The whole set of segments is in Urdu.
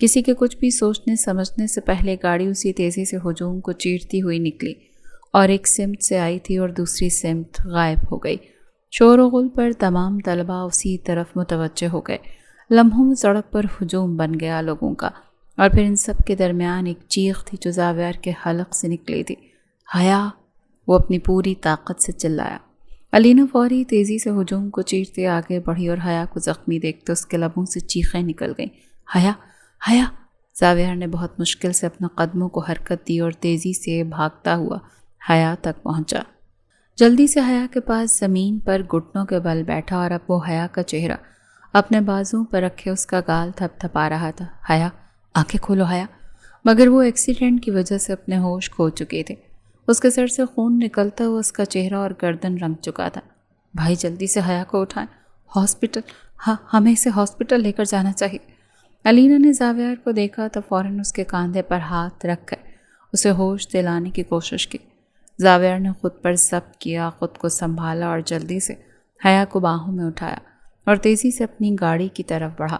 کسی کے کچھ بھی سوچنے سمجھنے سے پہلے گاڑی اسی تیزی سے ہجوم کو چیرتی ہوئی نکلی اور ایک سمت سے آئی تھی اور دوسری سمت غائب ہو گئی۔ شور و غل پر تمام طلباء اسی طرف متوجہ ہو گئے۔ لمحوں میں سڑک پر ہجوم بن گیا لوگوں کا، اور پھر ان سب کے درمیان ایک چیخ تھی جو زاویار کے حلق سے نکلی تھی۔ حیا! وہ اپنی پوری طاقت سے چلایا۔ علینا فوری تیزی سے ہجوم کو چیرتے آگے بڑھی اور حیا کو زخمی دیکھتے اس کے لبوں سے چیخیں نکل گئیں۔ حیا! حیا! زاویار نے بہت مشکل سے اپنے قدموں کو حرکت دی اور تیزی سے بھاگتا ہوا حیا تک پہنچا۔ جلدی سے حیا کے پاس زمین پر گھٹنوں کے بل بیٹھا اور اب وہ حیا کا چہرہ اپنے بازوں پر رکھے اس کا گال تھپ تھپا رہا تھا۔ حیا! آنکھیں کھولو حیا! مگر وہ ایکسیڈنٹ کی وجہ سے اپنے ہوش کھو چکے تھے۔ اس کے سر سے خون نکلتا ہوا اس کا چہرہ اور گردن رنگ چکا تھا۔ بھائی جلدی سے حیا کو اٹھائیں، ہاسپٹل، ہمیں اسے ہاسپٹل لے کر جانا چاہیے۔ علینا نے زاویار کو دیکھا تو فوراً اس کے کاندھے پر ہاتھ رکھ کر اسے ہوش دلانے کی کوشش کی۔ زاویار نے خود پر ضبط کیا، خود کو سنبھالا اور جلدی سے حیا کو باہوں میں اٹھایا اور تیزی سے اپنی گاڑی کی طرف بڑھا۔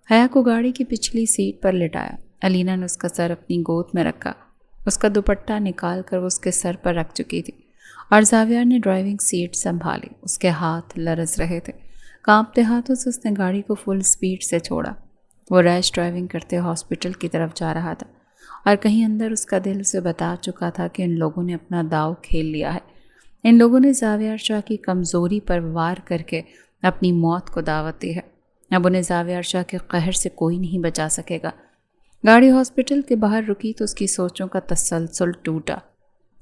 حیا کو گاڑی کی پچھلی سیٹ پر لٹایا۔ علینا نے اس کا سر اپنی گود میں رکھا۔ اس کا دوپٹہ نکال کر وہ اس کے سر پر رکھ چکی تھی اور زاویار نے ڈرائیونگ سیٹ سنبھالی۔ اس کے ہاتھ لرز رہے تھے۔ کانپتے ہاتھوں سے اس نے گاڑی کو فل سپیڈ سے چھوڑا۔ وہ ریش ڈرائیونگ کرتے ہاسپٹل کی طرف جا رہا تھا اور کہیں اندر اس کا دل اسے بتا چکا تھا کہ ان لوگوں نے اپنا داؤ کھیل لیا ہے۔ ان لوگوں نے زاویار شاہ کی کمزوری پر وار کر کے اپنی موت کو دعوت دی ہے۔ اب انہیں زاویار شاہ کے قہر سے کوئی نہیں بچا سکے گا۔ گاڑی ہاسپٹل کے باہر رکی تو اس کی سوچوں کا تسلسل ٹوٹا۔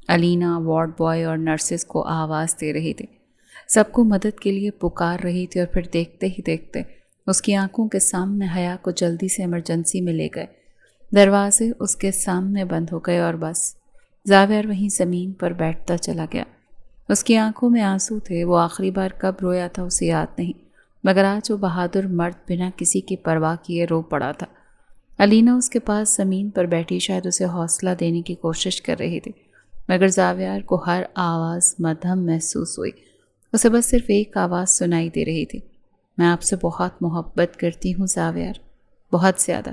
علینا وارڈ بوائے اور نرسز کو آواز دے رہی تھی، سب کو مدد کے لیے پکار رہی تھی، اور پھر دیکھتے ہی دیکھتے اس کی آنکھوں کے سامنے حیا کو جلدی سے ایمرجنسی میں لے گئے۔ دروازے اس کے سامنے بند ہو گئے اور بس زاویار وہیں زمین پر بیٹھتا چلا گیا۔ اس کی آنکھوں میں آنسو تھے۔ وہ آخری بار کب رویا تھا اسے یاد نہیں، مگر آج وہ بہادر مرد بنا کسی کی پرواہ کیے رو پڑا تھا۔ علینا اس کے پاس زمین پر بیٹھی شاید اسے حوصلہ دینے کی کوشش کر رہی تھی، مگر زاویار کو ہر آواز مدھم محسوس ہوئی۔ اسے بس صرف ایک آواز سنائی دے رہی تھی، میں آپ سے بہت محبت کرتی ہوں زاویار، بہت زیادہ،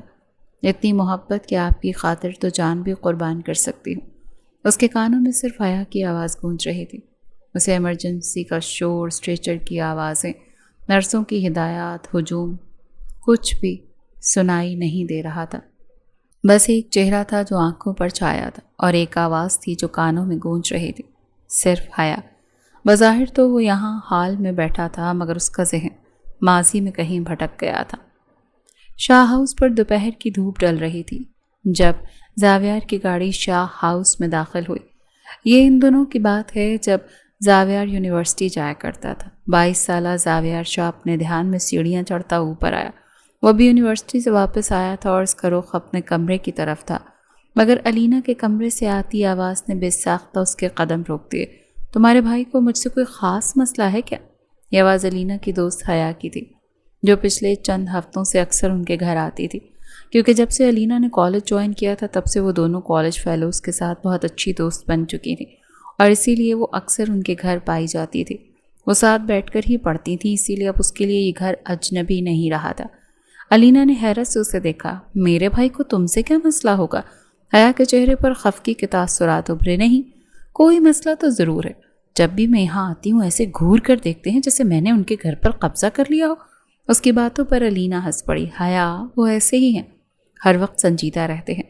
اتنی محبت کہ آپ کی خاطر تو جان بھی قربان کر سکتی ہوں۔ اس کے کانوں میں صرف حیا کی آواز گونج رہی تھی۔ اسے ایمرجنسی کا شور، اسٹریچر کی آوازیں، نرسوں کی ہدایات، ہجوم، کچھ بھی سنائی نہیں دے رہا تھا۔ بس ایک چہرہ تھا جو آنکھوں پر چھایا تھا، اور ایک آواز تھی جو کانوں میں گونج رہی تھی، صرف حیا۔ بظاہر تو وہ یہاں حال میں بیٹھا تھا، مگر اس کا ذہن ماضی میں کہیں بھٹک گیا تھا۔ شاہ ہاؤس پر دوپہر کی دھوپ ڈل رہی تھی جب زاویار کی گاڑی شاہ ہاؤس میں داخل ہوئی۔ یہ ان دنوں کی بات ہے جب زاویار یونیورسٹی جایا کرتا تھا۔ 22 سالہ زاویار شاہ اپنے دھیان میں سیڑھیاں چڑھتا اوپر آیا۔ وہ بھی یونیورسٹی سے واپس آیا تھا اور اس کا رخ اپنے کمرے کی طرف تھا، مگر علینا کے کمرے سے آتی آواز نے بے ساختہ اس کے قدم روک دیے۔ تمہارے بھائی کو مجھ سے کوئی خاص مسئلہ ہے کیا؟ یہ آواز علینا کی دوست حیا کی تھی، جو پچھلے چند ہفتوں سے اکثر ان کے گھر آتی تھی، کیونکہ جب سے علینا نے کالج جوائن کیا تھا تب سے وہ دونوں کالج فیلوز کے ساتھ بہت اچھی دوست بن چکی تھی، اور اسی لیے وہ اکثر ان کے گھر پائی جاتی تھی۔ وہ ساتھ بیٹھ کر ہی پڑھتی تھیں، اسی لیے اب اس کے لیے یہ گھر اجنبی نہیں رہا تھا۔ علینا نے حیرت سے اسے دیکھا۔ میرے بھائی کو تم سے کیا مسئلہ ہوگا؟ حیا کے چہرے پر خفگی کے تاثرات ابھرے۔ نہیں، کوئی مسئلہ تو ضرور ہے۔ جب بھی میں یہاں آتی ہوں ایسے گھور کر دیکھتے ہیں جیسے میں نے ان کے گھر پر قبضہ کر لیا ہو۔ اس کی باتوں پر علینا ہنس پڑی۔ حیا وہ ایسے ہی ہیں، ہر وقت سنجیدہ رہتے ہیں۔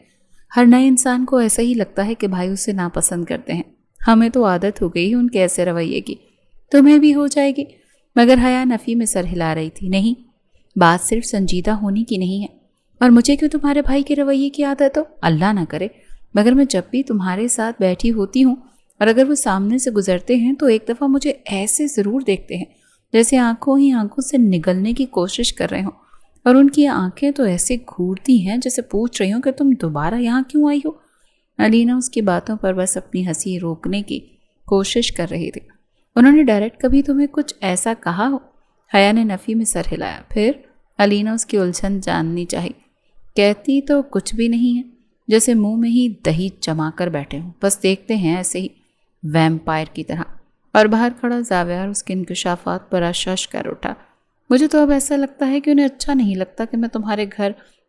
ہر نئے انسان کو ایسا ہی لگتا ہے کہ بھائی اسے ناپسند کرتے ہیں۔ ہمیں تو عادت ہو گئی ان کے ایسے رویے کی، تمہیں بھی ہو جائے گی۔ مگر حیا نفی میں سر ہلا رہی تھی۔ نہیں، بات صرف سنجیدہ ہونے کی نہیں ہے، اور مجھے کیوں تمہارے بھائی کے رویے کی عادت ہو؟ اللہ نہ کرے، مگر میں جب بھی تمہارے ساتھ بیٹھی ہوتی ہوں اور اگر وہ سامنے سے گزرتے ہیں تو ایک دفعہ مجھے ایسے ضرور دیکھتے ہیں جیسے آنکھوں ہی آنکھوں سے نگلنے کی کوشش کر رہے ہوں، اور ان کی آنکھیں تو ایسے گھورتی ہیں جیسے پوچھ رہی ہوں کہ تم دوبارہ یہاں کیوں آئی ہو۔ علینا اس کی باتوں پر بس اپنی ہنسی روکنے کی کوشش کر رہی تھی۔ انہوں نے ڈائریکٹ کبھی تمہیں کچھ ایسا کہا ہو؟ حیا نے نفی میں سر ہلایا۔ پھر علینا اس کی الجھن جاننی چاہی۔ کہتی تو کچھ بھی نہیں ہے، جیسے منہ میں ہی دہی جما کر بیٹھے ہوں، بس دیکھتے ہیں ایسے ہی ویمپائر کی طرح۔ اور باہر کھڑا زاویار اس کے انکشافات پر اشش کر اٹھا۔ مجھے تو اب ایسا لگتا ہے کہ انہیں اچھا نہیں لگتا کہ میں تمہارے گھر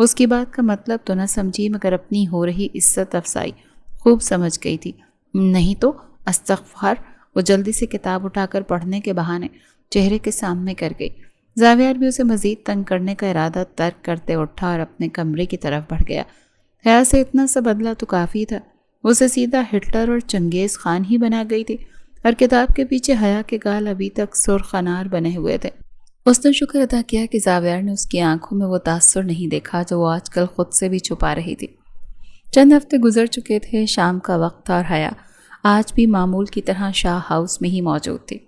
وہ اس کی بات کا مطلب تو نہ سمجھی مگر اپنی ہو رہی عزت افزائی خوب سمجھ گئی تھی۔ نہیں تو استغفار۔ وہ جلدی سے کتاب اٹھا کر پڑھنے کے بہانے چہرے کے سامنے کر گئی۔ زاویار بھی اسے مزید تنگ کرنے کا ارادہ ترک کرتے اٹھا اور اپنے کمرے کی طرف بڑھ گیا۔ حیا سے اتنا سا بدلہ تو کافی تھا، اسے سیدھا ہٹلر اور چنگیز خان ہی بنا گئی تھی، اور کتاب کے پیچھے حیا کے گال ابھی تک سرخ انار بنے ہوئے تھے۔ اس نے شکر ادا کیا کہ زاویار نے اس کی آنکھوں میں وہ تاثر نہیں دیکھا جو وہ آج کل خود سے بھی چھپا رہی تھی۔ چند ہفتے گزر چکے تھے، شام کا وقت تھا، اور حیا آج بھی معمول کی طرح شاہ ہاؤس میں ہی موجود تھی۔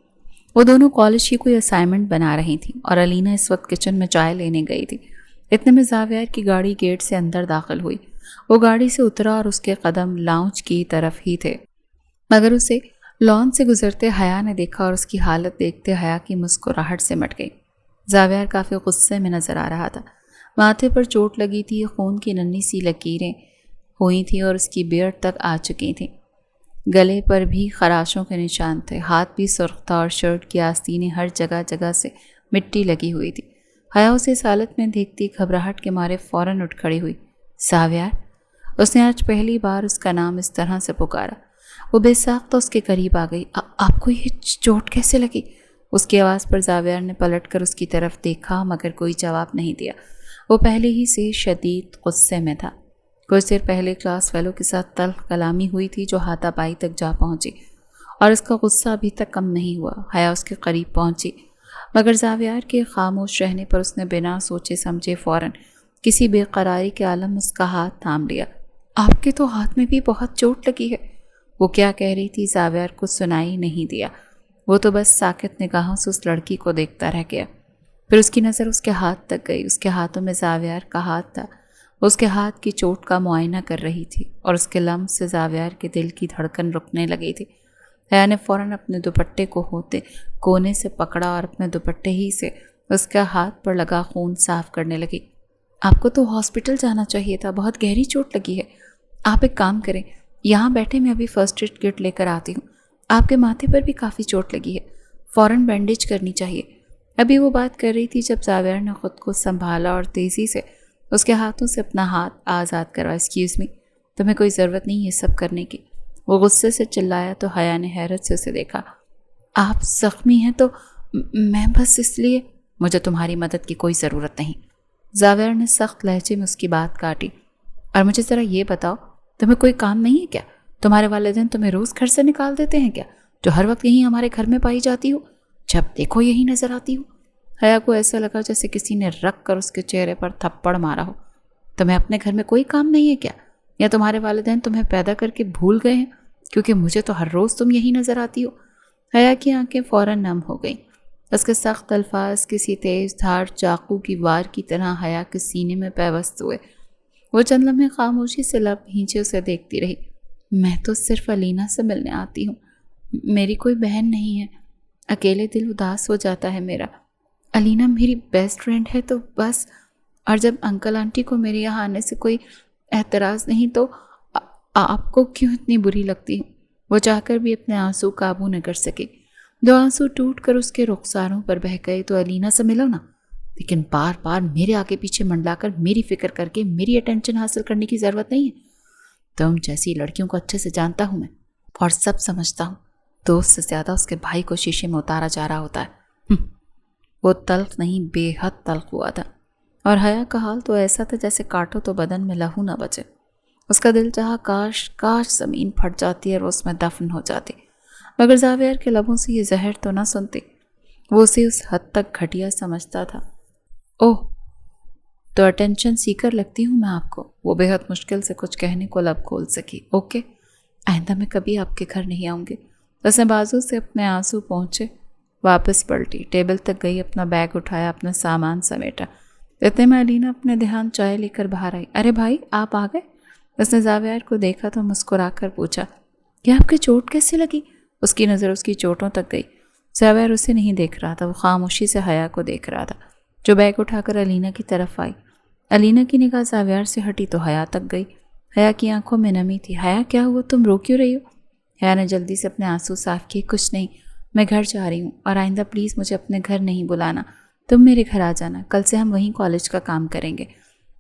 وہ دونوں کالج کی کوئی اسائنمنٹ بنا رہی تھیں اور علینا اس وقت کچن میں چائے لینے گئی تھی۔ اتنے میں زاویار کی گاڑی گیٹ سے اندر داخل ہوئی۔ وہ گاڑی سے اترا اور اس کے قدم لاؤنج کی طرف ہی تھے، مگر اسے لان سے گزرتے حیا نے دیکھا اور اس کی حالت دیکھتے حیا کی مسکراہٹ سے مٹ گئی۔ زاویار کافی غصے میں نظر آ رہا تھا، ماتھے پر چوٹ لگی تھی، خون کی ننھی سی لکیریں ہوئی تھیں اور اس کی بیئرڈ تک آ چکی تھیں، گلے پر بھی خراشوں کے نشان تھے، ہاتھ بھی سرخ تھا اور شرٹ کی آستینیں ہر جگہ جگہ سے مٹی لگی ہوئی تھی۔ حیا اسے اس حالت میں دیکھتی گھبراہٹ کے مارے فوراً اٹھ کھڑی ہوئی۔ زاویار! اس نے آج پہلی بار اس کا نام اس طرح سے پکارا۔ وہ بے ساختہ اس کے قریب آ گئی۔ آپ کو یہ چوٹ کیسے لگی؟ اس کی آواز پر زاویار نے پلٹ کر اس کی طرف دیکھا مگر کوئی جواب نہیں دیا۔ وہ پہلے ہی سے شدید غصے میں تھا۔ کچھ دیر پہلے کلاس فیلو کے ساتھ تلخ کلامی ہوئی تھی جو ہاتھا پائی تک جا پہنچی، اور اس کا غصہ ابھی تک کم نہیں ہوا۔ حیا اس کے قریب پہنچی مگر زاویار کے خاموش رہنے پر اس نے بنا سوچے سمجھے فوراً کسی بے قراری کے عالم میں اس کا ہاتھ تھام لیا۔ آپ کے تو ہاتھ میں بھی بہت چوٹ لگی ہے۔ وہ کیا کہہ رہی تھی زاویار کو سنائی نہیں دیا، وہ تو بس ساکت نگاہوں سے اس لڑکی کو دیکھتا رہ گیا۔ پھر اس کی نظر اس کے ہاتھ تک گئی۔ اس کے ہاتھوں میں زاویار کا ہاتھ تھا، اس کے ہاتھ کی چوٹ کا معائنہ کر رہی تھی، اور اس کے لمس سے زاویار کے دل کی دھڑکن رکنے لگی تھی۔ حیا نے فوراً اپنے دوپٹے کو ہوتے کونے سے پکڑا اور اپنے دوپٹے ہی سے اس کے ہاتھ پر لگا خون صاف کرنے لگی۔ آپ کو تو ہاسپٹل جانا چاہیے تھا، بہت گہری چوٹ لگی ہے۔ آپ ایک کام کریں، یہاں بیٹھے میں ابھی فرسٹ ایڈ کٹ لے کر آتی ہوں۔ آپ کے ماتھے پر بھی کافی چوٹ لگی ہے، فوراً بینڈیج کرنی چاہیے۔ ابھی وہ بات کر رہی تھی جب زاویار نے خود کو سنبھالا اور تیزی سے اس کے ہاتھوں سے اپنا ہاتھ آزاد کروا۔ ایکسکیوز می، تمہیں کوئی ضرورت نہیں ہے سب کرنے کی۔ وہ غصے سے چلایا تو حیا نے حیرت سے اسے دیکھا۔ آپ زخمی ہیں تو میں بس اس لیے۔ مجھے تمہاری مدد کی کوئی ضرورت نہیں۔ زاویار نے سخت لہجے میں اس کی بات کاٹی۔ اور مجھے ذرا یہ بتاؤ، تمہیں کوئی کام نہیں ہے کیا؟ تمہارے والدین تمہیں روز گھر سے نکال دیتے ہیں کیا، جو ہر وقت یہیں ہمارے گھر میں پائی جاتی ہو؟ جب دیکھو یہی نظر آتی ہو۔ حیا کو ایسا لگا جیسے کسی نے رکھ کر اس کے چہرے پر تھپڑ مارا ہو۔ تمہیں اپنے گھر میں کوئی کام نہیں ہے کیا، یا تمہارے والدین تمہیں پیدا کر کے بھول گئے ہیں؟ کیونکہ مجھے تو ہر روز تم یہی نظر آتی ہو۔ حیا کی آنکھیں فوراً نم ہو گئیں۔ اس کے سخت الفاظ کسی تیز دھار چاقو کی وار کی طرح حیا کے سینے میں پیوست ہوئے۔ وہ چند لمحے خاموشی سے لب بھینچے اسے دیکھتی رہی۔ میں تو صرف علینا سے ملنے آتی ہوں، میری کوئی بہن نہیں ہے، اکیلے دل اداس ہو جاتا ہے میرا۔ علینا میری بیسٹ فرینڈ ہے تو بس، اور جب انکل آنٹی کو میرے یہاں آنے سے کوئی اعتراض نہیں تو آپ کو کیوں اتنی بری لگتی ہے؟ وہ چاہ کر بھی اپنے آنسو قابو نہ کر سکی۔ دو آنسو ٹوٹ کر اس کے رخساروں پر بہہ گئے۔ تو علینا سے ملو نا، لیکن بار بار میرے آگے پیچھے منڈلا کر میری فکر کر کے میری اٹینشن حاصل کرنے کی ضرورت نہیں ہے۔ تم جیسی لڑکیوں کو اچھے سے جانتا ہوں میں، اور سب سمجھتا ہوں۔ دوست سے زیادہ اس کے بھائی کو شیشے میں اتارا جا رہا ہوتا ہے۔ وہ تلخ نہیں بے حد تلخ ہوا تھا، اور حیا کا حال تو ایسا تھا جیسے کاٹو تو بدن میں لہو نہ بچے۔ اس کا دل چاہا کاش زمین پھٹ جاتی اور وہ اس میں دفن ہو جاتی، مگر زاویار کے لبوں سے یہ زہر تو نہ سنتی۔ وہ اسے اس حد تک گھٹیا سمجھتا تھا۔ اوہ، تو اٹینشن سیکر لگتی ہوں میں آپ کو؟ وہ بے حد مشکل سے کچھ کہنے کو لب کھول سکی۔ اوکے، آئندہ میں کبھی آپ کے گھر نہیں آؤں گی۔ اس نے بازو سے اپنے آنسو پہنچے، واپس پلٹی، ٹیبل تک گئی، اپنا بیگ اٹھایا، اپنا سامان سمیٹا۔ اتنے میں علینا اپنے دھیان چائے لے کر باہر آئی۔ ارے بھائی، آپ آ گئے؟ اس نے زاویار کو دیکھا تو مسکرا کر پوچھا، کیا آپ کی چوٹ کیسے لگی؟ اس کی نظر اس کی چوٹوں تک گئی۔ زاویار اسے نہیں دیکھ رہا تھا، وہ خاموشی سے حیا کو دیکھ رہا تھا جو بیگ اٹھا کر علینا کی طرف آئی۔ علینا کی نگاہ زاویار سے ہٹی تو حیا تک گئی۔ حیا کی آنکھوں میں نمی تھی۔ حیا، کیا ہوا؟ تم رو کیوں رہی ہو؟ حیا نے جلدی سے اپنے آنسو صاف کیے۔ کچھ نہیں، میں گھر جا رہی ہوں، اور آئندہ پلیز مجھے اپنے گھر نہیں بلانا، تم میرے گھر آ جانا، کل سے ہم وہیں کالج کا کام کریں گے۔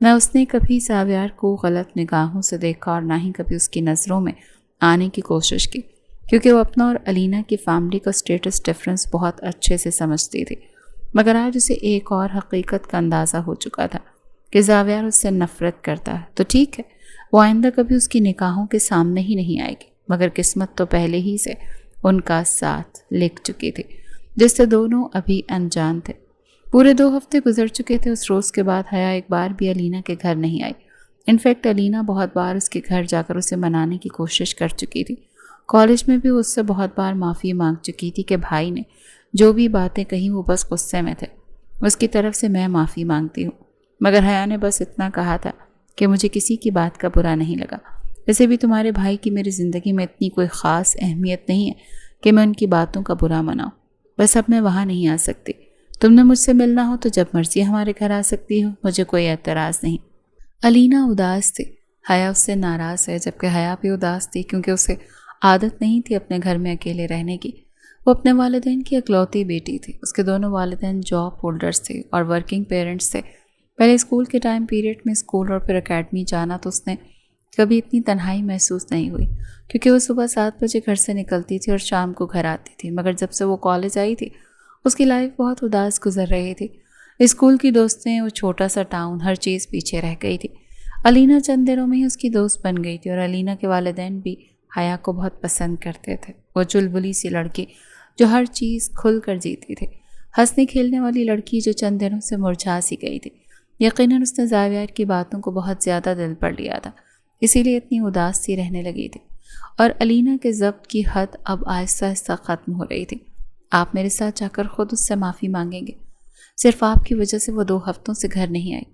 نہ اس نے کبھی زاویار کو غلط نگاہوں سے دیکھا اور نہ ہی کبھی اس کی نظروں میں آنے کی کوشش کی، کیونکہ وہ اپنا اور علینا کی فیملی کا سٹیٹس ڈفرنس بہت اچھے سے سمجھتی تھی۔ مگر آج اسے ایک اور حقیقت کا اندازہ ہو چکا تھا کہ زاویار اس سے نفرت کرتا ہے تو ٹھیک ہے، وہ آئندہ کبھی اس کی نگاہوں کے سامنے ہی نہیں آئے گی، مگر قسمت تو پہلے ہی سے ان کا ساتھ لکھ چکی تھی، جس سے دونوں ابھی انجان تھے۔ پورے 2 ہفتے گزر چکے تھے اس روز کے بعد حیا ایک بار بھی علینا کے گھر نہیں آئی۔ انفیکٹ علینا بہت بار اس کے گھر جا کر اسے منانے کی کوشش کر چکی تھی۔ کالج میں بھی اس سے بہت بار معافی مانگ چکی تھی کہ بھائی نے جو بھی باتیں کہیں وہ بس غصے میں تھے، اس کی طرف سے میں معافی مانگتی ہوں۔ مگر حیا نے بس اتنا کہا تھا کہ مجھے کسی کی بات کا برا نہیں لگا، ویسے بھی تمہارے بھائی کی میری زندگی میں اتنی کوئی خاص اہمیت نہیں ہے کہ میں ان کی باتوں کا برا مناؤں، بس اب میں وہاں نہیں آ سکتی۔ تم نے مجھ سے ملنا ہو تو جب مرضی ہمارے گھر آ سکتی ہو، مجھے کوئی اعتراض نہیں۔ علینا اداس تھی، حیا اس سے ناراض ہے، جبکہ حیا بھی اداس تھی کیونکہ اسے عادت نہیں تھی اپنے گھر میں اکیلے رہنے کی۔ وہ اپنے والدین کی اکلوتی بیٹی تھی، اس کے دونوں والدین جاب ہولڈرز تھے اور ورکنگ پیرنٹس تھے۔ پہلے اسکول کے ٹائم پیریڈ میں اسکول اور پھر اکیڈمی جانا تو اس نے کبھی اتنی تنہائی محسوس نہیں ہوئی، کیونکہ وہ صبح 7 بجے گھر سے نکلتی تھی اور شام کو گھر آتی تھی۔ مگر جب سے وہ کالج آئی تھی اس کی لائف بہت اداس گزر رہی تھی۔ اسکول کی دوستیں، وہ چھوٹا سا ٹاؤن، ہر چیز پیچھے رہ گئی تھی۔ علینا چند دنوں میں ہی اس کی دوست بن گئی تھی اور علینا کے والدین بھی حیا کو بہت پسند کرتے تھے۔ وہ چلبلی سی لڑکی جو ہر چیز کھل کر جیتی تھی، ہنسنے کھیلنے والی لڑکی جو چند دنوں سے مرجھا سی گئی تھی۔ یقیناً اس نے زاویار کی باتوں کو بہت زیادہ دل پر لیا تھا، اسی لیے اتنی اداس سی رہنے لگی تھی، اور علینا کے ضبط کی حد اب آہستہ آہستہ ختم ہو رہی تھی۔ آپ میرے ساتھ جا کر خود اس سے معافی مانگیں گے؟ صرف آپ کی وجہ سے وہ 2 ہفتوں سے گھر نہیں آئی۔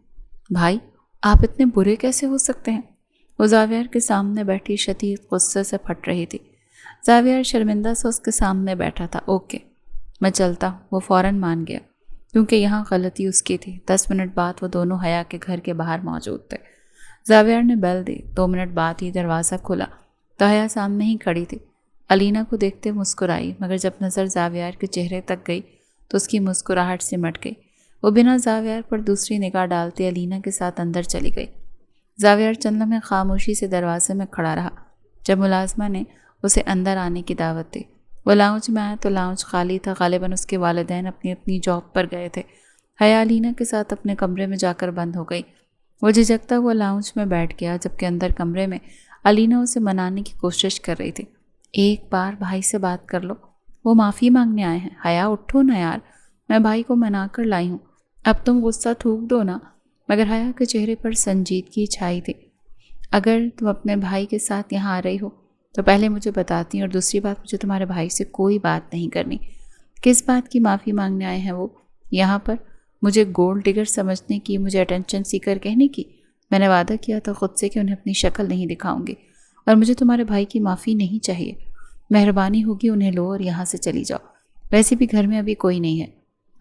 بھائی، آپ اتنے برے کیسے ہو سکتے ہیں؟ وہ زاویار کے سامنے بیٹھی شدید غصے سے پھٹ رہی تھی۔ زاویار شرمندہ سے اس کے سامنے بیٹھا تھا۔ اوکے، میں چلتا ہوں، وہ فوراً مان گیا، کیونکہ یہاں غلطی اس کی تھی۔ 10 منٹ بعد وہ دونوں حیا کے گھر کے باہر موجود تھے۔ زاویار نے بیل دی۔ 2 منٹ بعد ہی دروازہ کھلا تو حیا سامنے ہی کھڑی تھی۔ علینا کو دیکھتے مسکرائی، مگر جب نظر زاویار کے چہرے تک گئی تو اس کی مسکراہٹ سمٹ گئی۔ وہ بنا زاویار پر دوسری نگاہ ڈالتے علینا کے ساتھ اندر چلی گئی۔ زاویار چند لمحے خاموشی سے دروازے میں کھڑا رہا۔ جب ملازمہ نے اسے اندر آنے کی دعوت دی، وہ لاؤنج میں آیا تو لاؤنج خالی تھا۔ غالباً اس کے والدین اپنی اپنی جاب پر گئے تھے۔ حیا علینا کے ساتھ اپنے کمرے میں جا کر بند ہو گئی۔ وہ جھجکتا ہوا لاؤنج میں بیٹھ گیا، جبکہ اندر کمرے میں علینا اسے منانے کی کوشش کر رہی تھی۔ ایک بار بھائی سے بات کر لو، وہ معافی مانگنے آئے ہیں۔ حیا، اٹھو نا یار، میں بھائی کو منا کر لائی ہوں، اب تم غصہ تھوک دو نا۔ مگر حیا کے چہرے پر سنجیدگی چھائی تھی۔ اگر تم اپنے بھائی کے ساتھ یہاں آ رہی ہو تو پہلے مجھے بتاتی، اور دوسری بات، مجھے تمہارے بھائی سے کوئی بات نہیں کرنی۔ کس بات کی معافی مانگنے آئے ہیں وہ یہاں پر؟ مجھے گولڈ ڈگر سمجھنے کی، مجھے اٹینشن سیکر کہنے کی؟ میں نے وعدہ کیا تھا خود سے کہ انہیں اپنی شکل نہیں دکھاؤں گی، اور مجھے تمہارے بھائی کی معافی نہیں چاہیے۔ مہربانی ہوگی انہیں لو اور یہاں سے چلی جاؤ، ویسے بھی گھر میں ابھی کوئی نہیں ہے۔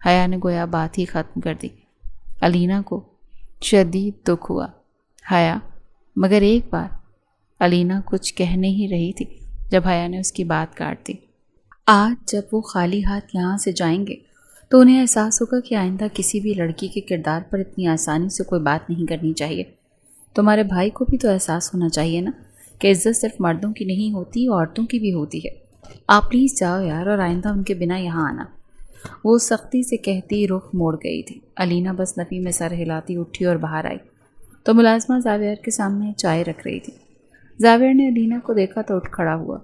حیا نے گویا بات ہی ختم کر دی۔ علینا کو شدید دکھ ہوا۔ حیا، مگر ایک بار، علینا کچھ کہنے ہی رہی تھی جب حیا نے اس کی بات کاٹ دی۔ آج جب وہ خالی ہاتھ یہاں سے جائیں گے تو انہیں احساس ہوگا کہ آئندہ کسی بھی لڑکی کے کردار پر اتنی آسانی سے کوئی بات نہیں کرنی چاہیے۔ تمہارے بھائی کو بھی تو احساس ہونا چاہیے نا کہ عزت صرف مردوں کی نہیں ہوتی، عورتوں کی بھی ہوتی ہے۔ آپ پلیز جاؤ یار، اور آئندہ ان کے بنا یہاں آنا، وہ سختی سے کہتی رخ موڑ گئی تھی۔ علینا بس نفی میں سر ہلاتی اٹھی اور باہر آئی تو ملازمہ زاویار کے سامنے چائے رکھ رہی تھی۔ زاویار نے علینا کو دیکھا تو اٹھ کھڑا ہوا۔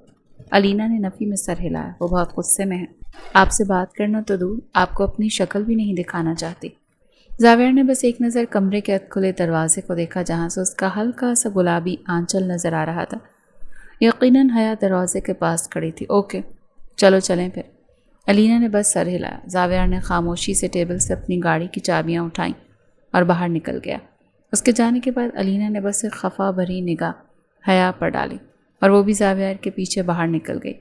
علینا نے نفی میں سر ہلایا۔ وہ بہت غصے میں ہے، آپ سے بات کرنا تو دور، آپ کو اپنی شکل بھی نہیں دکھانا چاہتی۔ زاویار نے بس ایک نظر کمرے کے کھلے دروازے کو دیکھا جہاں سے اس کا ہلکا سا گلابی آنچل نظر آ رہا تھا۔ یقیناً حیا دروازے کے پاس کھڑی تھی۔ اوکے، چلو چلیں پھر۔ علینا نے بس سر ہلایا۔ زاویار نے خاموشی سے ٹیبل سے اپنی گاڑی کی چابیاں اٹھائیں اور باہر نکل گیا۔ اس کے جانے کے بعد علینا نے بس ایک خفا بھری نگاہ حیا پر ڈالی اور وہ بھی زاویار کے پیچھے باہر نکل گئی۔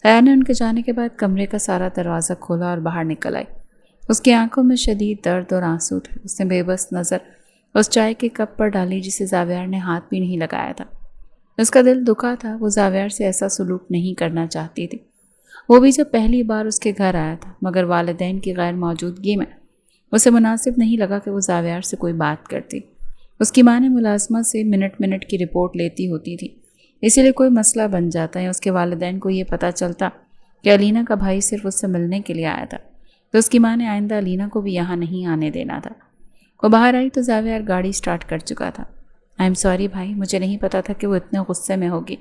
حیا نے ان کے جانے کے بعد کمرے کا سارا دروازہ کھولا اور باہر نکل آئی۔ اس کی آنکھوں میں شدید درد اور آنسو تھے۔ اس نے بے بس نظر اس چائے کے کپ پر ڈالی جسے زاویار نے ہاتھ بھی نہیں لگایا تھا۔ اس کا دل دکھا تھا، وہ زاویار سے ایسا سلوک نہیں کرنا چاہتی تھی، وہ بھی جب پہلی بار اس کے گھر آیا تھا، مگر والدین کی غیر موجودگی میں اسے مناسب نہیں لگا کہ وہ زاویار سے کوئی بات کرتی۔ اس کی ماں نے ملازمہ سے منٹ منٹ کی رپورٹ لیتی ہوتی تھی، اسی لیے کوئی مسئلہ بن جاتا ہے، اس کے والدین کو یہ پتہ چلتا کہ علینا کا بھائی صرف اس سے ملنے کے لیے آیا تھا، تو اس کی ماں نے آئندہ علینا کو بھی یہاں نہیں آنے دینا تھا۔ وہ باہر آئی تو زاویار گاڑی سٹارٹ کر چکا تھا۔ آئی ایم سوری بھائی، مجھے نہیں پتا تھا کہ وہ اتنے غصے میں ہوگی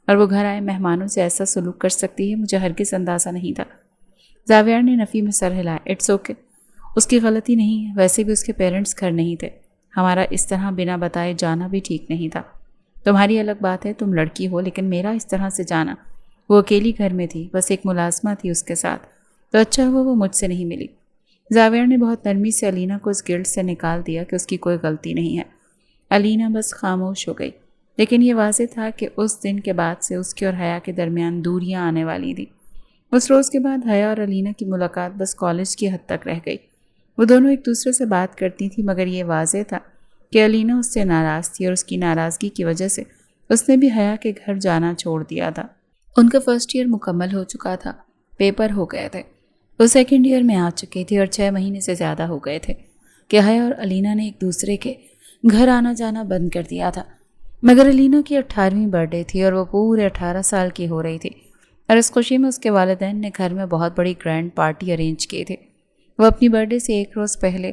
اور وہ گھر آئے مہمانوں سے ایسا سلوک کر سکتی ہے، مجھے ہرگز اندازہ نہیں تھا۔ زاویار نے نفی میں سر ہلایا۔ اٹس اوکے، اس کی غلطی نہیں ہے، ویسے بھی اس کے پیرنٹس گھر نہیں تھے، ہمارا اس طرح بنا بتائے جانا بھی ٹھیک نہیں تھا۔ تمہاری الگ بات ہے، تم لڑکی ہو، لیکن میرا اس طرح سے جانا، وہ اکیلی گھر میں تھی، بس ایک ملازمہ تھی اس کے ساتھ، تو اچھا ہوا وہ مجھ سے نہیں ملی۔ زاویار نے بہت نرمی سے علینا کو اس گلٹ سے نکال دیا کہ اس کی کوئی غلطی نہیں ہے۔ علینا بس خاموش ہو گئی، لیکن یہ واضح تھا کہ اس دن کے بعد سے اس کے اور حیا کے درمیان دوریاں آنے والی تھیں۔ اس روز کے بعد حیا اور علینا کی ملاقات بس کالج کی حد تک رہ گئی۔ وہ دونوں ایک دوسرے سے بات کرتی تھیں، مگر یہ واضح تھا کہ علینا اس سے ناراض تھی اور اس کی ناراضگی کی وجہ سے اس نے بھی حیا کے گھر جانا چھوڑ دیا تھا۔ ان کا فرسٹ ایئر مکمل ہو چکا تھا، پیپر ہو گئے تھے، وہ سیکنڈ ایئر میں آ چکی تھی اور 6 مہینے سے زیادہ ہو گئے تھے کہ حیا اور علینا نے ایک دوسرے کے گھر آنا جانا بند کر دیا تھا۔ مگر علینا کی 18ویں برتھ ڈے تھی اور وہ پورے 18 سال کی ہو رہی تھی، اور اس خوشی میں اس کے والدین نے گھر میں بہت بڑی گرینڈ پارٹی ارینج کی تھی۔ وہ اپنی برتھ ڈے سے ایک روز پہلے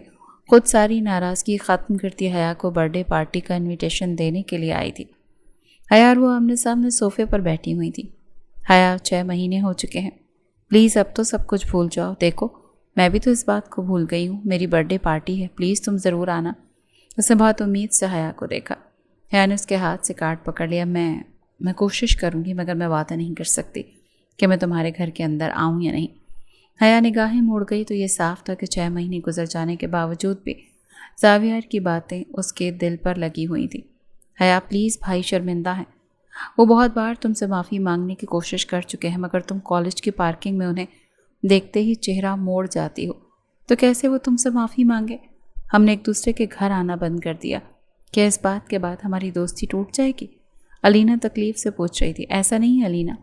خود ساری ناراضگی ختم کرتی حیا کو برتھ ڈے پارٹی کا انویٹیشن دینے کے لیے آئی تھی۔ حیا اور وہ آمنے سامنے صوفے پر بیٹھی ہوئی تھی۔ حیا، 6 مہینے ہو چکے ہیں، پلیز اب تو سب کچھ بھول جاؤ، دیکھو میں بھی تو اس بات کو بھول گئی ہوں، میری برتھ ڈے پارٹی ہے، پلیز تم ضرور آنا۔ اس نے بہت امید سے حیا کو دیکھا۔ حیا نے اس کے ہاتھ سے کارڈ پکڑ لیا۔ میں کوشش کروں گی، مگر میں وعدہ نہیں کر سکتی کہ میں تمہارے گھر کے اندر آؤں یا نہیں۔ حیا نگاہیں موڑ گئی تو یہ صاف تھا کہ 6 مہینے گزر جانے کے باوجود بھی زاویار کی باتیں اس کے دل پر لگی ہوئی تھیں۔ حیا پلیز، بھائی شرمندہ ہیں، وہ بہت بار تم سے معافی مانگنے کی کوشش کر چکے ہیں، مگر تم کالج کی پارکنگ میں انہیں دیکھتے ہی چہرہ موڑ جاتی ہو، تو کیسے وہ تم سے معافی مانگے؟ ہم نے ایک دوسرے کے گھر آنا بند کر دیا، کیا اس بات کے بعد ہماری دوستی ٹوٹ جائے گی؟ علینا تکلیف سے پوچھ رہی تھی۔ ایسا نہیں ہے علینا،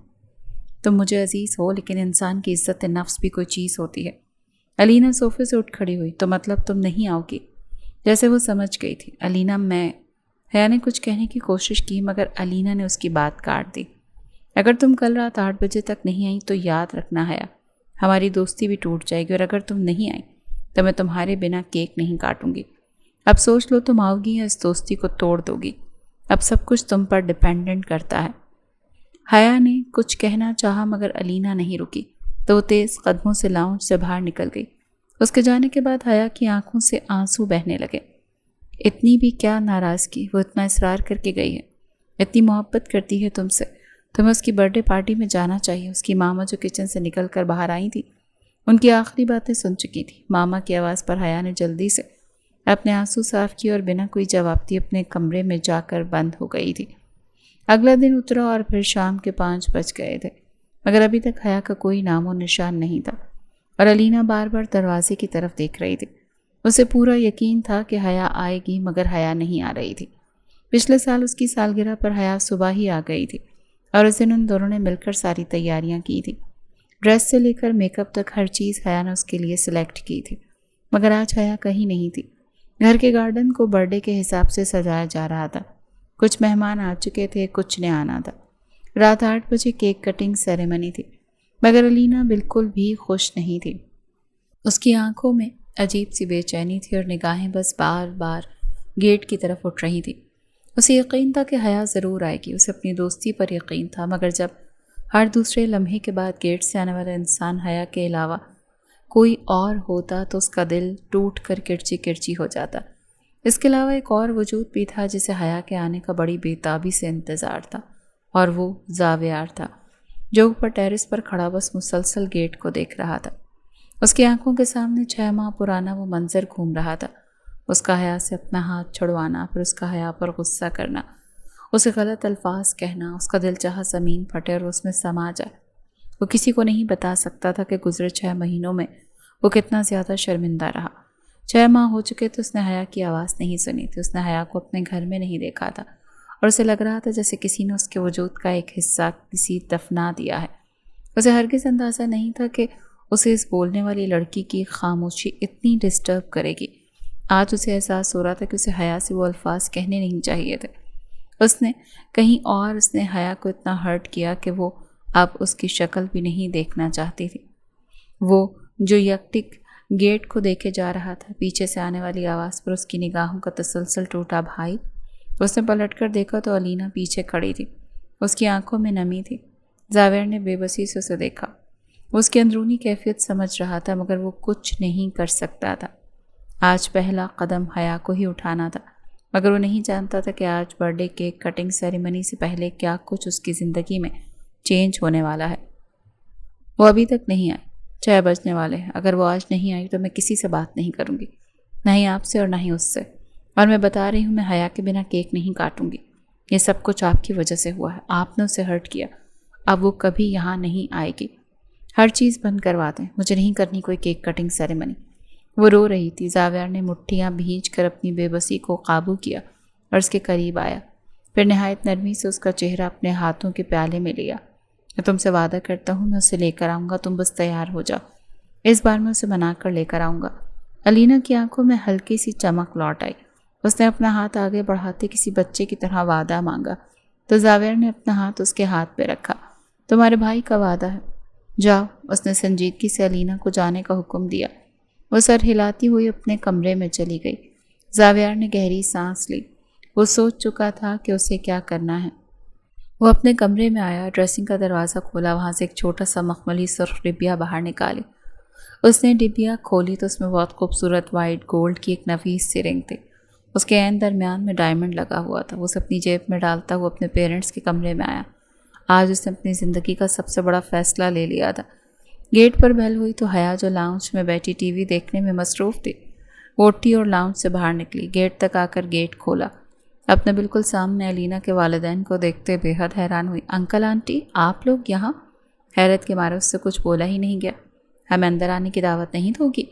تم مجھے عزیز ہو، لیکن انسان کی عزت نفس بھی کوئی چیز ہوتی ہے۔ علینا صوفے سے اٹھ کھڑی ہوئی۔ تو مطلب تم نہیں آؤ گی؟ جیسے وہ سمجھ گئی تھی۔ علینا، میں حیا نے کچھ کہنے کی کوشش کی، مگر علینا نے اس کی بات کاٹ دی۔ اگر تم کل رات 8 بجے تک نہیں آئی تو یاد رکھنا حیا، ہماری دوستی بھی ٹوٹ جائے گی، اور اگر تم نہیں آئی تو میں تمہارے بنا کیک نہیں کاٹوں گی۔ اب سوچ لو، تم آؤ گی یا اس دوستی کو توڑ دو گی؟ اب سب کچھ تم پر ڈیپینڈنٹ کرتا ہے۔ حیا نے کچھ کہنا چاہا مگر علینا نہیں رکی، تو وہ تیز قدموں سے لاؤنج سے باہر نکل گئی۔ اس کے جانے کے بعد حیا کی آنکھوں سے آنسو بہنے لگے۔ اتنی بھی کیا ناراضگی، وہ اتنا اصرار کر کے گئی ہے، اتنی محبت کرتی ہے تم سے، تمہیں اس کی برتھ ڈے پارٹی میں جانا چاہیے۔ اس کی ماما جو کچن سے نکل کر باہر آئی تھی، ان کی آخری باتیں سن چکی تھی۔ ماما کی آواز پر حیا نے جلدی سے اپنے آنسو صاف کیے اور بنا کوئی جواب دیے اپنے کمرے میں جا کر بند ہو گئی تھی۔ اگلا دن اترا اور پھر شام کے 5 بج گئے تھے، مگر ابھی تک حیا کا کوئی نام و نشان نہیں تھا، اور علینا بار بار دروازے کی طرف دیکھ رہی تھی۔ اسے پورا یقین تھا کہ حیا آئے گی، مگر حیا نہیں آ رہی تھی۔ پچھلے سال اس کی سالگرہ پر حیا صبح ہی آ گئی تھی، اور اس دن ان دونوں نے مل کر ساری تیاریاں کی تھی۔ ڈریس سے لے کر میک اپ تک ہر چیز حیا نے اس کے لیے سلیکٹ کی تھی، مگر آج حیا کہیں نہیں تھی۔ گھر کے گارڈن کو برتھ ڈے کے حساب سے سجایا جا رہا تھا، کچھ مہمان آ چکے تھے، کچھ نے آنا تھا۔ رات 8 بجے کیک کٹنگ سیریمنی تھی، مگر علینا بالکل بھی خوش نہیں تھی۔ اس کی آنکھوں میں عجیب سی بے چینی تھی اور نگاہیں بس بار بار گیٹ کی طرف اٹھ رہی تھی۔ اسے یقین تھا کہ حیا ضرور آئے گی، اسے اپنی دوستی پر یقین تھا، مگر جب ہر دوسرے لمحے کے بعد گیٹ سے آنے والا انسان حیا کے علاوہ کوئی اور ہوتا تو اس کا دل ٹوٹ کر کرچی کرچی ہو جاتا۔ اس کے علاوہ ایک اور وجود بھی تھا جسے حیا کے آنے کا بڑی بے تابی سے انتظار تھا، اور وہ زاویار تھا، جو اوپر ٹیرس پر کھڑا بس مسلسل گیٹ کو دیکھ رہا تھا۔ اس کی آنکھوں کے سامنے 6 ماہ پرانا وہ منظر گھوم رہا تھا، اس کا حیا سے اپنا ہاتھ چھڑوانا، پھر اس کا حیا پر غصہ کرنا، اسے غلط الفاظ کہنا، اس کا دل چاہا زمین پھٹے اور اس میں سما جائے۔ وہ کسی کو نہیں بتا سکتا تھا کہ گزرے 6 مہینوں میں وہ کتنا زیادہ شرمندہ رہا۔ 6 ماہ ہو چکے تو اس نے حیا کی آواز نہیں سنی تھی، اس نے حیا کو اپنے گھر میں نہیں دیکھا تھا، اور اسے لگ رہا تھا جیسے کسی نے اس کے وجود کا ایک حصہ کسی دفنا دیا ہے۔ اسے ہرگز اندازہ نہیں تھا کہ اسے اس بولنے والی لڑکی کی خاموشی اتنی ڈسٹرب کرے گی۔ آج اسے احساس ہو رہا تھا کہ اسے حیا سے وہ الفاظ کہنے نہیں چاہیے تھے۔ اس نے کہیں اور اس نے حیا کو اتنا ہرٹ کیا کہ وہ اب اس کی شکل بھی نہیں دیکھنا چاہتی تھی۔ وہ جو یکٹک گیٹ کو دیکھے جا رہا تھا، پیچھے سے آنے والی آواز پر اس کی نگاہوں کا تسلسل ٹوٹا بھائی۔ اس نے پلٹ کر دیکھا تو علینا پیچھے کھڑی تھی، اس کی آنکھوں میں نمی تھی۔ زاویہ نے بے بسی سے اسے دیکھا، وہ اس کی اندرونی کیفیت سمجھ رہا تھا مگر وہ کچھ نہیں کر سکتا تھا۔ آج پہلا قدم حیا کو ہی اٹھانا تھا، مگر وہ نہیں جانتا تھا کہ آج birth day cake cutting ceremony سے پہلے کیا کچھ اس کی زندگی میں چینج ہونے والا ہے۔ وہ ابھی تک نہیں آئی، 6 بجنے والے ہیں۔ اگر وہ آج نہیں آئی تو میں کسی سے بات نہیں کروں گی، نہ ہی آپ سے اور نہ ہی اس سے، اور میں بتا رہی ہوں میں حیا کے بنا کیک نہیں کاٹوں گی۔ یہ سب کچھ آپ کی وجہ سے ہوا ہے، آپ نے اسے ہرٹ کیا، اب وہ کبھی یہاں نہیں آئے گی۔ ہر چیز بند کروا دیں، مجھے نہیں کرنی کوئی کیک کٹنگ سیریمنی۔ وہ رو رہی تھی۔ زاویہ نے مٹھیاں بھینچ کر اپنی بے بسی کو قابو کیا اور اس کے قریب آیا، پھر نہایت نرمی سے اس کا چہرہ اپنے ہاتھوں کے پیالے میں لیا۔ میں تم سے وعدہ کرتا ہوں میں اسے لے کر آؤں گا، تم بس تیار ہو جاؤ، اس بار میں اسے منا کر لے کر آؤں گا۔ علینا کی آنکھوں میں ہلکی سی چمک لوٹ آئی۔ اس نے اپنا ہاتھ آگے بڑھاتے کسی بچے کی طرح وعدہ مانگا تو زاویہ نے اپنا ہاتھ اس کے ہاتھ پہ رکھا۔ تمہارے بھائی کا وعدہ ہے، جاؤ۔ اس نے سنجیدگی سے علینا کو جانے کا حکم دیا۔ وہ سر ہلاتی ہوئی اپنے کمرے میں چلی گئی۔ زاویہ نے گہری سانس لی، وہ سوچ چکا تھا کہ اسے کیا کرنا ہے۔ وہ اپنے کمرے میں آیا، ڈریسنگ کا دروازہ کھولا، وہاں سے ایک چھوٹا سا مخملی سرخ ڈبیا باہر نکالی۔ اس نے ڈبیا کھولی تو اس میں بہت خوبصورت وائٹ گولڈ کی ایک نفیس سی رنگ تھی، اس کے عین درمیان میں ڈائمنڈ لگا ہوا تھا۔ وہ اسے اپنی جیب میں ڈالتا ہوا اپنے پیرنٹس کے کمرے میں آیا۔ آج اس نے اپنی زندگی کا سب سے بڑا فیصلہ لے لیا تھا۔ گیٹ پر بیل ہوئی تو حیا جو لاؤنج میں بیٹھی ٹی وی دیکھنے میں مصروف تھی، وہ اٹھی اور لاؤنج سے باہر نکلی، گیٹ تک آ کر گیٹ کھولا۔ اپنے بالکل سامنے علینا کے والدین کو دیکھتے بے حد حیران ہوئی۔ انکل آنٹی آپ لوگ یہاں؟ حیرت کے مارے اس سے کچھ بولا ہی نہیں گیا۔ ہمیں اندر آنے کی دعوت نہیں ہوگی؟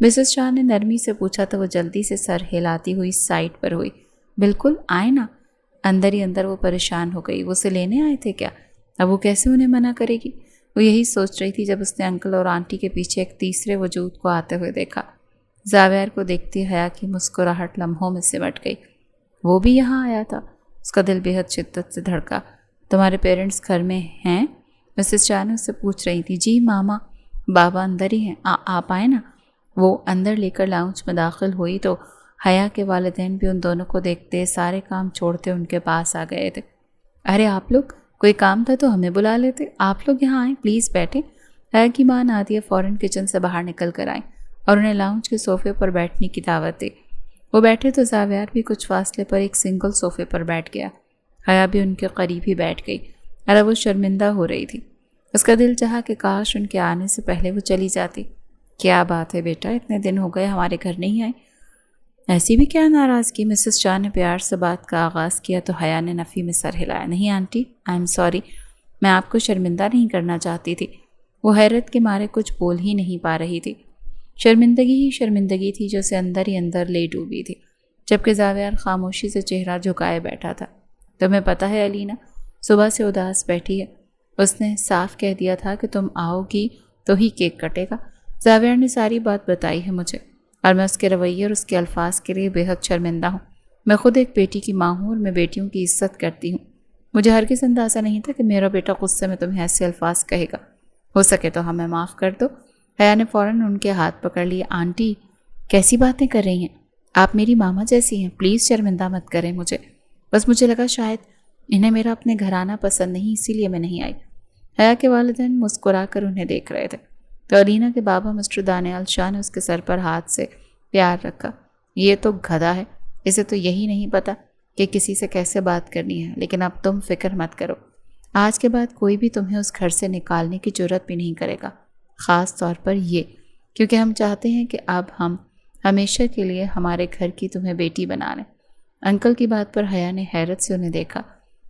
مسز شاہ نے نرمی سے پوچھا تو وہ جلدی سے سر ہلاتی ہوئی سائڈ پر ہوئی۔ بالکل آئے نا۔ اندر ہی اندر وہ پریشان ہو گئی، وہ اسے لینے آئے تھے کیا؟ اب وہ کیسے انہیں منع کرے گی؟ وہ یہی سوچ رہی تھی جب اس نے انکل اور آنٹی کے پیچھے ایک تیسرے وجود کو آتے ہوئے دیکھا۔ زاویہ کو دیکھتی حیا کی مسکراہٹ لمحوں میں سمٹ گئی۔ وہ بھی یہاں آیا تھا؟ اس کا دل بے حد شدت سے دھڑکا۔ تمہارے پیرنٹس گھر میں ہیں؟ مسز شاہ نے اس سے پوچھ رہی تھی۔ جی ماما بابا اندر ہی ہیں، آپ آئے نا۔ وہ اندر لے کر لاؤنج میں داخل ہوئی تو حیا کے والدین بھی ان دونوں کو دیکھتے سارے کام چھوڑتے ان کے پاس آ گئے تھے۔ ارے آپ لوگ، کوئی کام تھا تو ہمیں بلا لیتے، آپ لوگ یہاں آئیں، پلیز بیٹھیں۔ حیا کی ماں نادیہ فوراً کچن سے باہر نکل کر آئیں اور انہیں لاؤنج کے صوفے پر بیٹھنے کی دعوت دی۔ وہ بیٹھے تو زاویہ بھی کچھ فاصلے پر ایک سنگل صوفے پر بیٹھ گیا۔ حیا بھی ان کے قریب ہی بیٹھ گئی اور اب وہ شرمندہ ہو رہی تھی۔ اس کا دل چاہا کہ کاش ان کے آنے سے پہلے وہ چلی جاتی۔ کیا بات ہے بیٹا، اتنے دن ہو گئے ہمارے گھر نہیں آئی؟ ایسی بھی کیا ناراضگی؟ مسز شاہ نے پیار سے بات کا آغاز کیا تو حیا نے نفی میں سر ہلایا۔ نہیں آنٹی، آئی ایم سوری، میں آپ کو شرمندہ نہیں کرنا چاہتی تھی۔ وہ حیرت کے مارے کچھ بول ہی نہیں پا رہی تھی۔ شرمندگی ہی شرمندگی تھی جو اسے اندر ہی اندر لے ڈوبی تھی، جبکہ زاویہ خاموشی سے چہرہ جھکائے بیٹھا تھا۔ تمہیں پتہ ہے علینا صبح سے اداس بیٹھی ہے، اس نے صاف کہہ دیا تھا کہ تم آؤ گی تو ہی کیک کٹے گا۔ زاویہ نے ساری بات بتائی ہے مجھے، اور میں اس کے رویے اور اس کے الفاظ کے لیے بے حد شرمندہ ہوں۔ میں خود ایک بیٹی کی ماں ہوں اور میں بیٹیوں کی عزت کرتی ہوں۔ مجھے ہرگز اندازہ نہیں تھا کہ میرا بیٹا غصے میں تمہیں ایسے الفاظ کہے گا۔ ہو سکے تو ہمیں معاف کر دو۔ حیا نے فوراً ان کے ہاتھ پکڑ لیے۔ آنٹی کیسی باتیں کر رہی ہیں؟ آپ میری ماما جیسی ہیں، پلیز شرمندہ مت کریں مجھے۔ بس مجھے لگا شاید انہیں میرا اپنے گھر آنا پسند نہیں، اسی لیے میں نہیں آئی۔ حیا کے والدین مسکرا کر انہیں دیکھ رہے تھے تو علینا کے بابا مسٹر دانیال شاہ نے اس کے سر پر ہاتھ سے پیار رکھا۔ یہ تو گدھا ہے، اسے تو یہی نہیں پتا کہ کسی سے کیسے بات کرنی ہے، لیکن اب تم فکر مت کرو، آج کے بعد کوئی بھی تمہیں اس گھر سے نکالنے کی جرات بھی نہیں کرے گا، خاص طور پر یہ، کیونکہ ہم چاہتے ہیں کہ اب ہم ہمیشہ کے لیے ہمارے گھر کی تمہیں بیٹی بنا لیں۔ انکل کی بات پر حیا نے حیرت سے انہیں دیکھا۔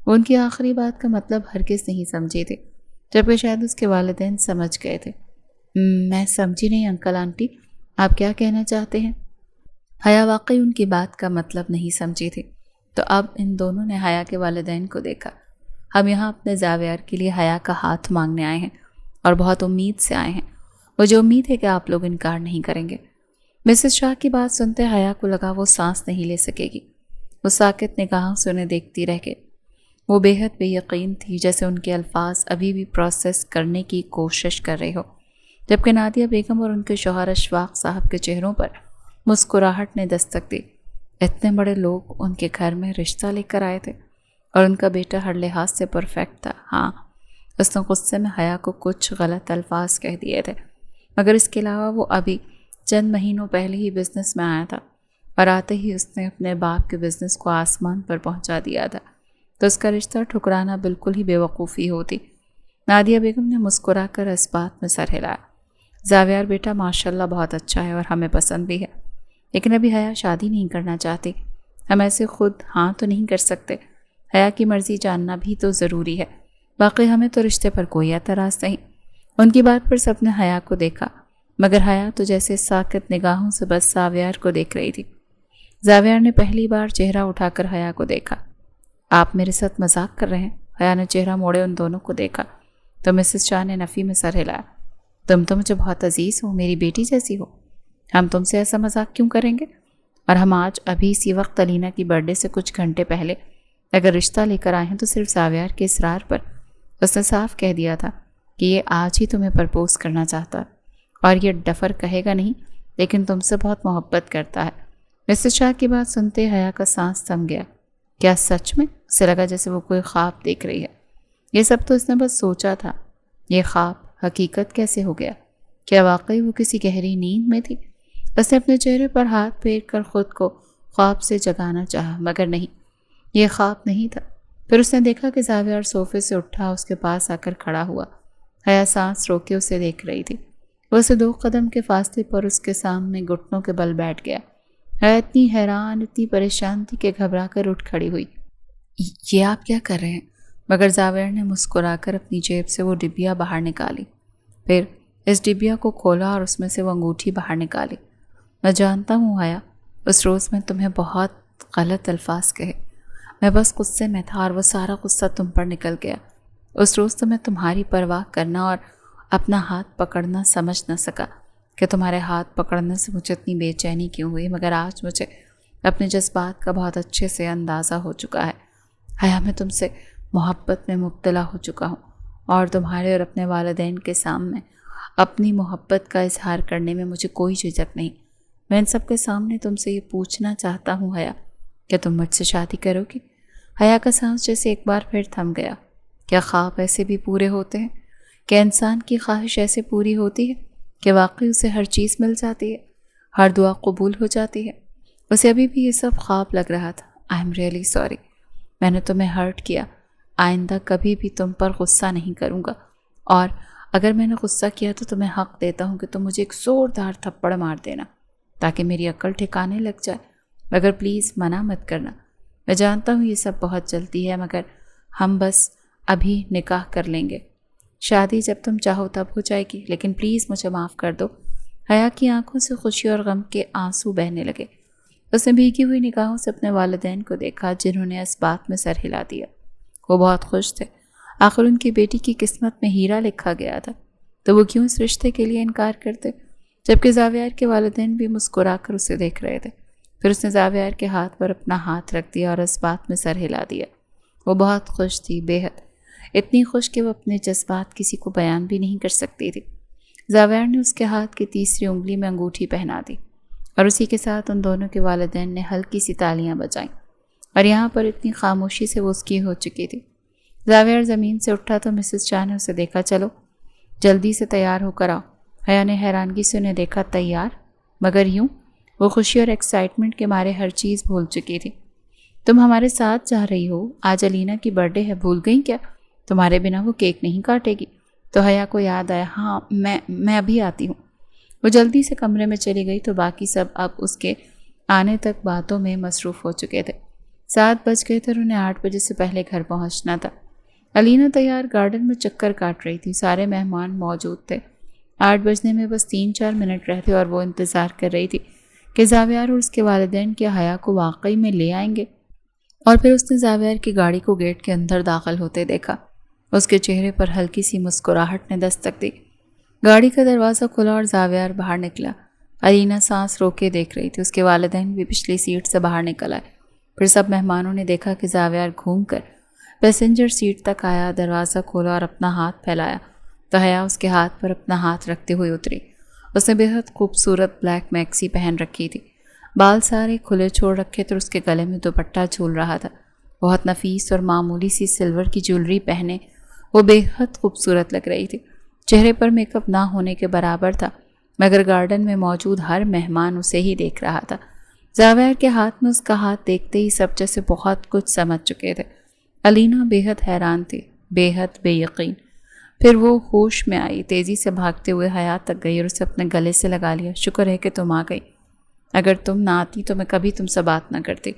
وہ ان کی آخری بات کا مطلب ہرگز نہیں سمجھے تھے، جبکہ شاید اس کے والدین سمجھ گئے تھے۔ میں سمجھی نہیں انکل آنٹی، آپ کیا کہنا چاہتے ہیں؟ حیا واقعی ان کی بات کا مطلب نہیں سمجھی تھی، تو اب ان دونوں نے حیا کے والدین کو دیکھا۔ ہم یہاں اپنے زاویہ کے لیے حیا کا ہاتھ مانگنے آئے ہیں اور بہت امید سے آئے ہیں۔ مجھے امید ہے کہ آپ لوگ انکار نہیں کریں گے۔ مسز شاہ کی بات سنتے حیا کو لگا وہ سانس نہیں لے سکے گی۔ وہ ساکت نگاہوں سے انہیں دیکھتی رہ گئی۔ وہ بے حد بے یقین تھی، جیسے ان کے الفاظ ابھی بھی پروسیس کرنے کی کوشش کر رہے ہو، جبکہ نادیہ بیگم اور ان کے شوہر اشفاق صاحب کے چہروں پر مسکراہٹ نے دستک دی۔ اتنے بڑے لوگ ان کے گھر میں رشتہ لے کر آئے تھے، اور ان کا بیٹا ہر لحاظ سے پرفیکٹ تھا۔ ہاں، اس نے غصے میں حیا کو کچھ غلط الفاظ کہہ دیے تھے، مگر اس کے علاوہ وہ ابھی چند مہینوں پہلے ہی بزنس میں آیا تھا، اور آتے ہی اس نے اپنے باپ کے بزنس کو آسمان پر پہنچا دیا تھا، تو اس کا رشتہ ٹھکرانا بالکل ہی بے وقوفی ہوتی۔ نادیہ بیگم نے مسکرا کر اس بات میں سر ہلایا۔ زاویار بیٹا ماشاءاللہ بہت اچھا ہے اور ہمیں پسند بھی ہے، لیکن ابھی حیا شادی نہیں کرنا چاہتی۔ ہم ایسے خود ہاں تو نہیں کر سکتے، حیا کی مرضی جاننا بھی تو ضروری ہے۔ باقی ہمیں تو رشتے پر کوئی اعتراض نہیں۔ ان کی بات پر سب نے حیا کو دیکھا، مگر حیا تو جیسے ساکت نگاہوں سے بس زاویار کو دیکھ رہی تھی۔ زاویار نے پہلی بار چہرہ اٹھا کر حیا کو دیکھا۔ آپ میرے ساتھ مذاق کر رہے ہیں؟ حیا نے چہرہ موڑے ان دونوں کو دیکھا تو مسز شاہ نے نفی میں سر ہلایا۔ تم تو مجھے بہت عزیز ہو، میری بیٹی جیسی ہو، ہم تم سے ایسا مذاق کیوں کریں گے؟ اور ہم آج ابھی اسی وقت علینا کی برتھ ڈے سے کچھ گھنٹے پہلے اگر رشتہ لے کر آئے ہیں تو صرف زاویار کے اصرار پر۔ اس نے صاف کہہ دیا تھا کہ یہ آج ہی تمہیں پرپوز کرنا چاہتا ہے، اور یہ ڈفر کہے گا نہیں، لیکن تم سے بہت محبت کرتا ہے۔ مسز شاہ کی بات سنتے حیا کا سانس تھم گیا۔ کیا سچ میں؟ اسے لگا جیسے وہ کوئی خواب دیکھ رہی ہے۔ یہ سب تو اس نے بس سوچا تھا، یہ خواب حقیقت کیسے ہو گیا؟ کیا واقعی وہ کسی گہری نیند میں تھی؟ اس نے اپنے چہرے پر ہاتھ پھیر کر خود کو خواب سے جگانا چاہا، مگر نہیں، یہ خواب نہیں تھا۔ پھر اس نے دیکھا کہ زاویار صوفے سے اٹھا اس کے پاس آ کر کھڑا ہوا۔ حیا سانس روکے اسے دیکھ رہی تھی۔ وہ اسے 2 قدم کے فاصلے پر اس کے سامنے گھٹنوں کے بل بیٹھ گیا۔ حیا اتنی حیران، اتنی پریشان تھی کہ گھبرا کر اٹھ کھڑی ہوئی۔ یہ آپ کیا کر رہے ہیں؟ مگر زاویار نے مسکرا کر اپنی جیب سے وہ ڈبیا باہر نکالی، پھر اس ڈبیا کو کھولا اور اس میں سے وہ انگوٹھی باہر نکالی۔ میں جانتا ہوں حیا، اس روز میں تمہیں بہت غلط الفاظ کہے، میں بس غصے میں تھا اور وہ سارا غصہ تم پر نکل گیا۔ اس روز تو میں تمہاری پرواہ کرنا اور اپنا ہاتھ پکڑنا سمجھ نہ سکا کہ تمہارے ہاتھ پکڑنے سے مجھے اتنی بے چینی کیوں ہوئی، مگر آج مجھے اپنے جذبات کا بہت اچھے سے اندازہ ہو چکا ہے۔ حیا، میں تم سے محبت میں مبتلا ہو چکا ہوں، اور تمہارے اور اپنے والدین کے سامنے اپنی محبت کا اظہار کرنے میں مجھے کوئی جھجک نہیں۔ میں ان سب کے سامنے تم سے یہ پوچھنا چاہتا ہوں حیا، کہ تم مجھ سے شادی کرو گی؟ حیا کا سانس جیسے ایک بار پھر تھم گیا۔ کیا خواب ایسے بھی پورے ہوتے ہیں؟ کیا انسان کی خواہش ایسے پوری ہوتی ہے کہ واقعی اسے ہر چیز مل جاتی ہے، ہر دعا قبول ہو جاتی ہے؟ اسے ابھی بھی یہ سب خواب لگ رہا تھا۔ آئی ایم ریئلی سوری، میں نے تمہیں ہرٹ کیا۔ آئندہ کبھی بھی تم پر غصہ نہیں کروں گا، اور اگر میں نے غصہ کیا تو تمہیں حق دیتا ہوں کہ تم مجھے ایک زوردار تھپڑ مار دینا تاکہ میری عقل ٹھکانے لگ جائے، مگر پلیز منع مت کرنا۔ میں جانتا ہوں یہ سب بہت جلدی ہے، مگر ہم بس ابھی نکاح کر لیں گے، شادی جب تم چاہو تب ہو جائے گی، لیکن پلیز مجھے معاف کر دو۔ حیا کی آنکھوں سے خوشی اور غم کے آنسو بہنے لگے۔ اس نے بھیگی ہوئی نگاہوں سے اپنے والدین کو دیکھا، جنہوں نے اس بات میں سر ہلا دیا۔ وہ بہت خوش تھے، آخر ان کی بیٹی کی قسمت میں ہیرا لکھا گیا تھا، تو وہ کیوں اس رشتے کے لیے انکار کرتے؟ جبکہ زاویار کے والدین بھی مسکرا کر اسے دیکھ رہے تھے۔ پھر اس نے زاویار کے ہاتھ پر اپنا ہاتھ رکھ دیا اور اس بات میں سر ہلا دیا۔ وہ بہت خوش تھی، بے حد، اتنی خوش کہ وہ اپنے جذبات کسی کو بیان بھی نہیں کر سکتی تھی۔ زاویار نے اس کے ہاتھ کی تیسری انگلی میں انگوٹھی پہنا دی، اور اسی کے ساتھ ان دونوں کے والدین نے ہلکی سی تالیاں بجائیں، اور یہاں پر اتنی خاموشی سے وہ اس کی ہو چکی تھی۔ زاویار زمین سے اٹھا تو مسز شاہ نے اسے دیکھا۔ چلو جلدی سے تیار ہو کر آؤ۔ حیا نے حیرانگی سے انہیں دیکھا۔ تیار؟ مگر یوں؟ وہ خوشی اور ایکسائٹمنٹ کے مارے ہر چیز بھول چکی تھی۔ تم ہمارے ساتھ جا رہی ہو؟ آج علینا کی برتھ ڈے ہے، بھول گئی کیا؟ تمہارے بنا وہ کیک نہیں کاٹے گی۔ تو حیا کو یاد آیا، ہاں میں ابھی آتی ہوں۔ وہ جلدی سے کمرے میں چلی گئی تو باقی سب اب اس کے آنے تک باتوں میں مصروف ہو چکے تھے۔ 7 بج گئے تھے اور انہیں 8 بجے سے پہلے گھر پہنچنا تھا۔ علینا تیار گارڈن میں چکر کاٹ رہی تھی، سارے مہمان موجود تھے۔ 8 بجنے میں بس 3-4 منٹ رہتے اور وہ انتظار کر رہی تھی کہ زاویار اور اس کے والدین کیا حیا کو واقعی میں لے آئیں گے۔ اور پھر اس نے زاویار کی گاڑی کو گیٹ کے اندر داخل ہوتے دیکھا۔ اس کے چہرے پر ہلکی سی مسکراہٹ نے دستک دی۔ گاڑی کا دروازہ کھلا اور زاویار باہر نکلا۔ الینا سانس روکے دیکھ رہی تھی۔ اس کے والدین بھی پچھلی سیٹ سے باہر نکل آئے۔ پھر سب مہمانوں نے دیکھا کہ زاویار گھوم کر پیسنجر سیٹ تک آیا، دروازہ کھولا اور اپنا ہاتھ پھیلایا تو حیا اس کے ہاتھ پر اپنا ہاتھ رکھتے ہوئے اتری۔ اس نے بہت خوبصورت بلیک میکسی پہن رکھی تھی، بال سارے کھلے چھوڑ رکھے تھے اور اس کے گلے میں دوپٹہ جھول رہا تھا۔ بہت نفیس اور معمولی سی سلور کی جیولری پہنے وہ بے حد خوبصورت لگ رہی تھی۔ چہرے پر میک اپ نہ ہونے کے برابر تھا، مگر گارڈن میں موجود ہر مہمان اسے ہی دیکھ رہا تھا۔ زاویار کے ہاتھ میں اس کا ہاتھ دیکھتے ہی سب جیسے بہت کچھ سمجھ چکے تھے۔ الینا بے حد حیران تھی، بے حد بے یقین۔ پھر وہ ہوش میں آئی، تیزی سے بھاگتے ہوئے حیا تک گئی اور اسے اپنے گلے سے لگا لیا۔ شکر ہے کہ تم آ گئی، اگر تم نہ آتی تو میں کبھی تم سے بات نہ کرتی۔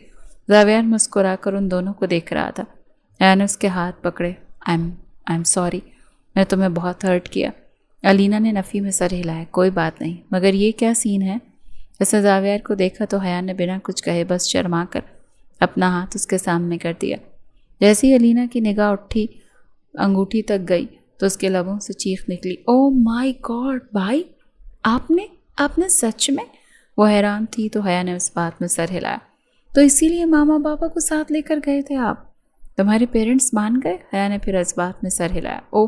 زاویار مسکرا کر ان دونوں کو دیکھ رہا تھا۔ حیا نے اس کے ہاتھ پکڑے۔ آئی ایم سوری، میں تمہیں بہت ہرٹ کیا۔ الینا نے نفی میں سر ہلایا۔ کوئی بات نہیں، مگر یہ کیا سین ہے؟ اس نے زاویار کو دیکھا تو حیا نے بنا کچھ کہے بس شرما کر اپنا ہاتھ اس کے سامنے کر دیا۔ جیسے ہی الینا کی نگاہ اٹھی انگوٹھی تک گئی تو اس کے لبوں سے چیخ نکلی، او مائی گاڈ بھائی، آپ نے سچ میں؟ وہ حیران تھی تو حیا نے اس بات میں سر ہلایا۔ تو اسی لیے ماما پاپا کو ساتھ لے کر گئے تھے آپ؟ تمہارے پیرنٹس مان گئے؟ حیا نے پھر اس بات میں سر ہلایا۔ اوہ،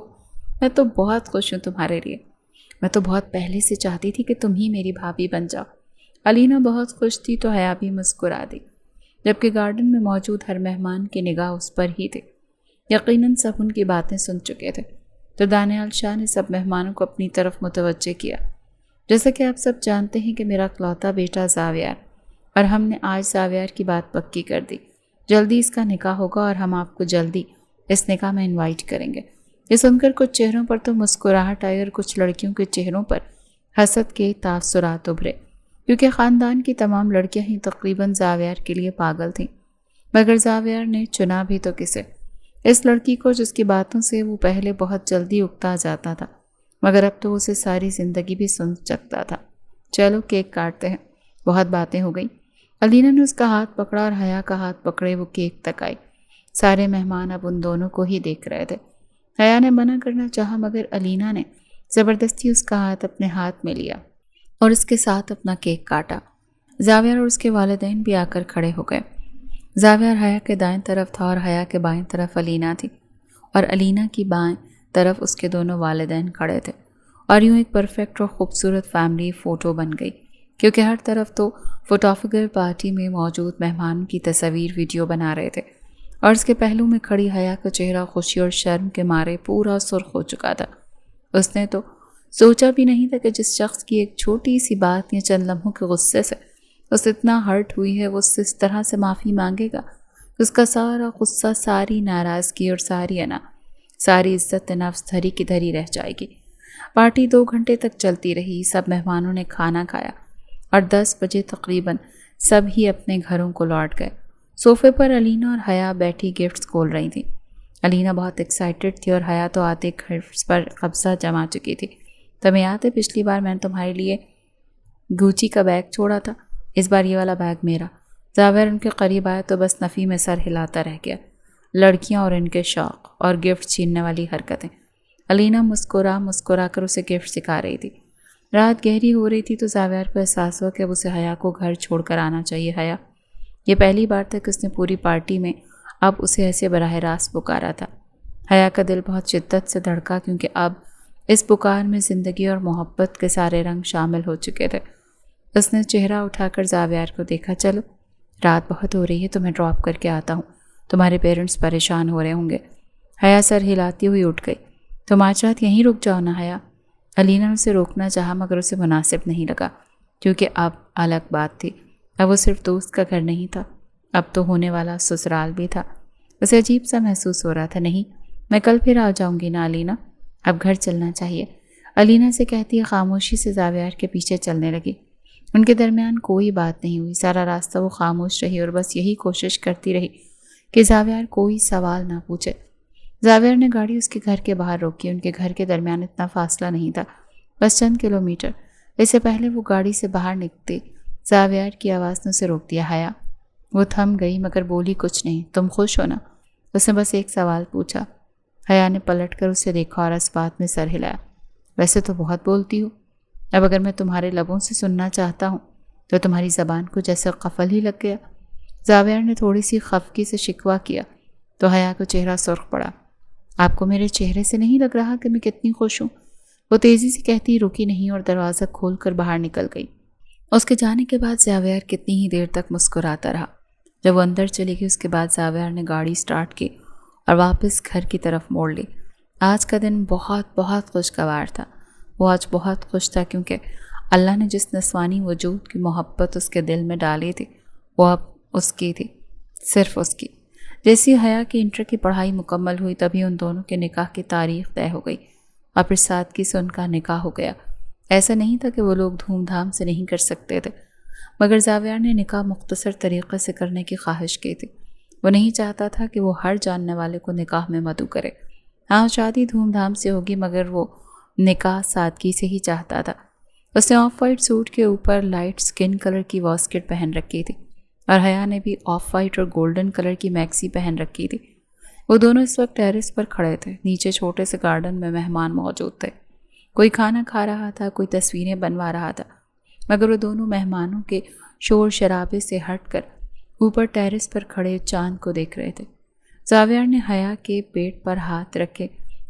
میں تو بہت خوش ہوں تمہارے لیے، میں تو بہت پہلے سے چاہتی تھی کہ تم ہی میری بھابھی بن جاؤ۔ الینا بہت خوش تھی تو حیا بھی مسکرا دی، جبکہ گارڈن میں موجود ہر مہمان کی نگاہ اس پر ہی تھی۔ یقیناً سب ان کی باتیں سن چکے تھے تو دانیال شاہ نے سب مہمانوں کو اپنی طرف متوجہ کیا۔ جیسا کہ آپ سب جانتے ہیں کہ میرا اکلوتا بیٹا زاویار، اور ہم نے آج زاویار کی بات پکی کر دی۔ جلدی اس کا نکاح ہوگا اور ہم آپ کو جلدی اس نکاح میں انوائٹ کریں گے۔ یہ سن کر کچھ چہروں پر تو مسکراہٹ آئی اور کچھ لڑکیوں کے چہروں پر حسد کے تاثرات ابھرے، کیونکہ خاندان کی تمام لڑکیاں ہی تقریباً زاویار کے لیے پاگل تھیں۔ مگر زاویار نے چنا بھی تو کسے؟ اس لڑکی کو جس کی باتوں سے وہ پہلے بہت جلدی اکتا جاتا تھا، مگر اب تو اسے ساری زندگی بھی سن سکتا تھا۔ چلو کیک کاٹتے ہیں، بہت باتیں ہو گئیں۔ الینا نے اس کا ہاتھ پکڑا اور حیا کا ہاتھ پکڑے وہ کیک تک آئی۔ سارے مہمان اب ان دونوں کو ہی دیکھ رہے تھے۔ حیا نے منع کرنا چاہا مگر الینا نے زبردستی اس کا ہاتھ اپنے ہاتھ میں لیا اور اس کے ساتھ اپنا کیک کاٹا۔ زاویار اور اس کے والدین بھی آ کر کھڑے ہو گئے۔ زاویار حیا کے دائیں طرف تھا اور حیا کے بائیں طرف الینا تھی، اور الینا کی بائیں طرف اس کے دونوں والدین کھڑے تھے، اور یوں ایک پرفیکٹ اور خوبصورت فیملی فوٹو بن گئی، کیونکہ ہر طرف تو فوٹوگرافر پارٹی میں موجود مہمانوں کی تصاویر ویڈیو بنا رہے تھے، اور اس کے پہلو میں کھڑی حیا کا چہرہ خوشی اور شرم کے مارے پورا سرخ ہو چکا تھا۔ اس نے تو سوچا بھی نہیں تھا کہ جس شخص کی ایک چھوٹی سی بات یا چند لمحوں کے غصے سے اس اتنا ہرٹ ہوئی ہے، وہ اس سے اس طرح سے معافی مانگے گا کہ اس کا سارا غصہ، ساری ناراضگی اور ساری انا، ساری عزت نفس دھری کی دھری رہ جائے گی۔ پارٹی 2 گھنٹے تک چلتی رہی۔ سب مہمانوں نے کھانا کھایا اور 10 بجے تقریباً سب ہی اپنے گھروں کو لوٹ گئے۔ صوفے پر الینا اور حیا بیٹھی گفٹس کھول رہی تھیں۔ الینا بہت ایکسائٹڈ تھی اور حیا تو آتے گفٹس پر قبضہ جما چکی تھی۔ تمہیں یاد ہے پچھلی بار میں نے تمہارے لیے گوچی کا بیگ چھوڑا تھا؟ اس بار یہ والا بیگ میرا۔ زاویار ان کے قریب آیا تو بس نفی میں سر ہلاتا رہ گیا۔ لڑکیاں اور ان کے شوق اور گفٹ چھیننے والی حرکتیں۔ الینا مسکرا کر اسے گفٹ سکھا رہی تھی۔ رات گہری ہو رہی تھی تو زاویار کو احساس ہوا کہ اب اسے حیا کو گھر چھوڑ کر آنا چاہیے۔ حیا، یہ پہلی بار تھا کہ اس نے پوری پارٹی میں اب اسے ایسے براہ راست پکارا تھا۔ حیا کا دل بہت شدت سے دھڑکا، کیونکہ اب اس پکار میں زندگی اور محبت کے سارے رنگ شامل ہو چکے تھے۔ اس نے چہرہ اٹھا کر زاویار کو دیکھا۔ چلو، رات بہت ہو رہی ہے تو میں ڈراپ کر کے آتا ہوں، تمہارے پیرنٹس پریشان ہو رہے ہوں گے۔ حیا سر ہلاتی ہوئی اٹھ گئی۔ تم آج رات یہیں رک جاؤ نا حیا۔ الینا نے اسے روکنا چاہا مگر اسے مناسب نہیں لگا، کیونکہ اب الگ بات تھی۔ اب وہ صرف دوست کا گھر نہیں تھا، اب تو ہونے والا سسرال بھی تھا۔ اسے عجیب سا محسوس ہو رہا تھا۔ نہیں، میں کل پھر آ جاؤں گی نا الینا، اب گھر چلنا چاہیے۔ الینا سے کہتی ہے خاموشی سے زاویار کے پیچھے چلنے لگی۔ ان کے درمیان کوئی بات نہیں ہوئی۔ سارا راستہ وہ خاموش رہی اور بس یہی کوشش کرتی رہی کہ زاویار کوئی سوال نہ پوچھے۔ زاویار نے گاڑی اس کے گھر کے باہر روکی۔ ان کے گھر کے درمیان اتنا فاصلہ نہیں تھا، بس چند کلومیٹر۔ اس سے پہلے وہ گاڑی سے باہر نکلتے زاویار کی آواز نے اسے روک دیا۔ حیا، وہ تھم گئی مگر بولی کچھ نہیں۔ تم خوش ہو نا؟ اس نے بس ایک سوال پوچھا۔ حیا نے پلٹ کر اسے دیکھا اور اس بات میں سر ہلایا۔ ویسے تو بہت بولتی ہو، اب اگر میں تمہارے لبوں سے سننا چاہتا ہوں تو تمہاری زبان کو جیسے قفل ہی لگ گیا۔ زاویار نے تھوڑی سی خفگی سے شکوہ کیا تو حیا کا چہرہ سرخ پڑا۔ آپ کو میرے چہرے سے نہیں لگ رہا کہ میں کتنی خوش ہوں؟ وہ تیزی سے کہتی رکی نہیں اور دروازہ کھول کر باہر نکل گئی۔ اس کے جانے کے بعد زاویار کتنی ہی دیر تک مسکراتا رہا۔ جب وہ اندر چلی گئی اس کے بعد زاویار نے گاڑی سٹارٹ کی اور واپس گھر کی طرف موڑ لی۔ آج کا دن بہت بہت خوشگوار تھا۔ وہ آج بہت خوش تھا کیونکہ اللہ نے جس نسوانی وجود کی محبت اس کے دل میں ڈالی تھی وہ اب اس کی تھی، صرف اس کی۔ جیسی حیا کی انٹر کی پڑھائی مکمل ہوئی تبھی ان دونوں کے نکاح کی تاریخ طے ہو گئی اور پھر سادگی سے ان کا نکاح ہو گیا۔ ایسا نہیں تھا کہ وہ لوگ دھوم دھام سے نہیں کر سکتے تھے، مگر زاویار نے نکاح مختصر طریقے سے کرنے کی خواہش کی تھی۔ وہ نہیں چاہتا تھا کہ وہ ہر جاننے والے کو نکاح میں مدعو کرے۔ ہاں شادی دھوم دھام سے ہوگی مگر وہ نکاح سادگی سے ہی چاہتا تھا۔ اس نے آف وائٹ سوٹ کے اوپر لائٹ سکن کلر کی واسکٹ پہن رکھی تھی اور حیا نے بھی آف وائٹ اور گولڈن کلر کی میکسی پہن رکھی تھی۔ وہ دونوں اس وقت ٹیرس پر کھڑے تھے۔ نیچے چھوٹے سے گارڈن میں مہمان موجود تھے۔ کوئی کھانا کھا رہا تھا، کوئی تصویریں بنوا رہا تھا، مگر وہ دونوں مہمانوں کے شور شرابے سے ہٹ کر اوپر ٹیرس پر کھڑے چاند کو دیکھ رہے تھے۔ زاویار نے حیا کے پیٹ پر ہاتھ رکھے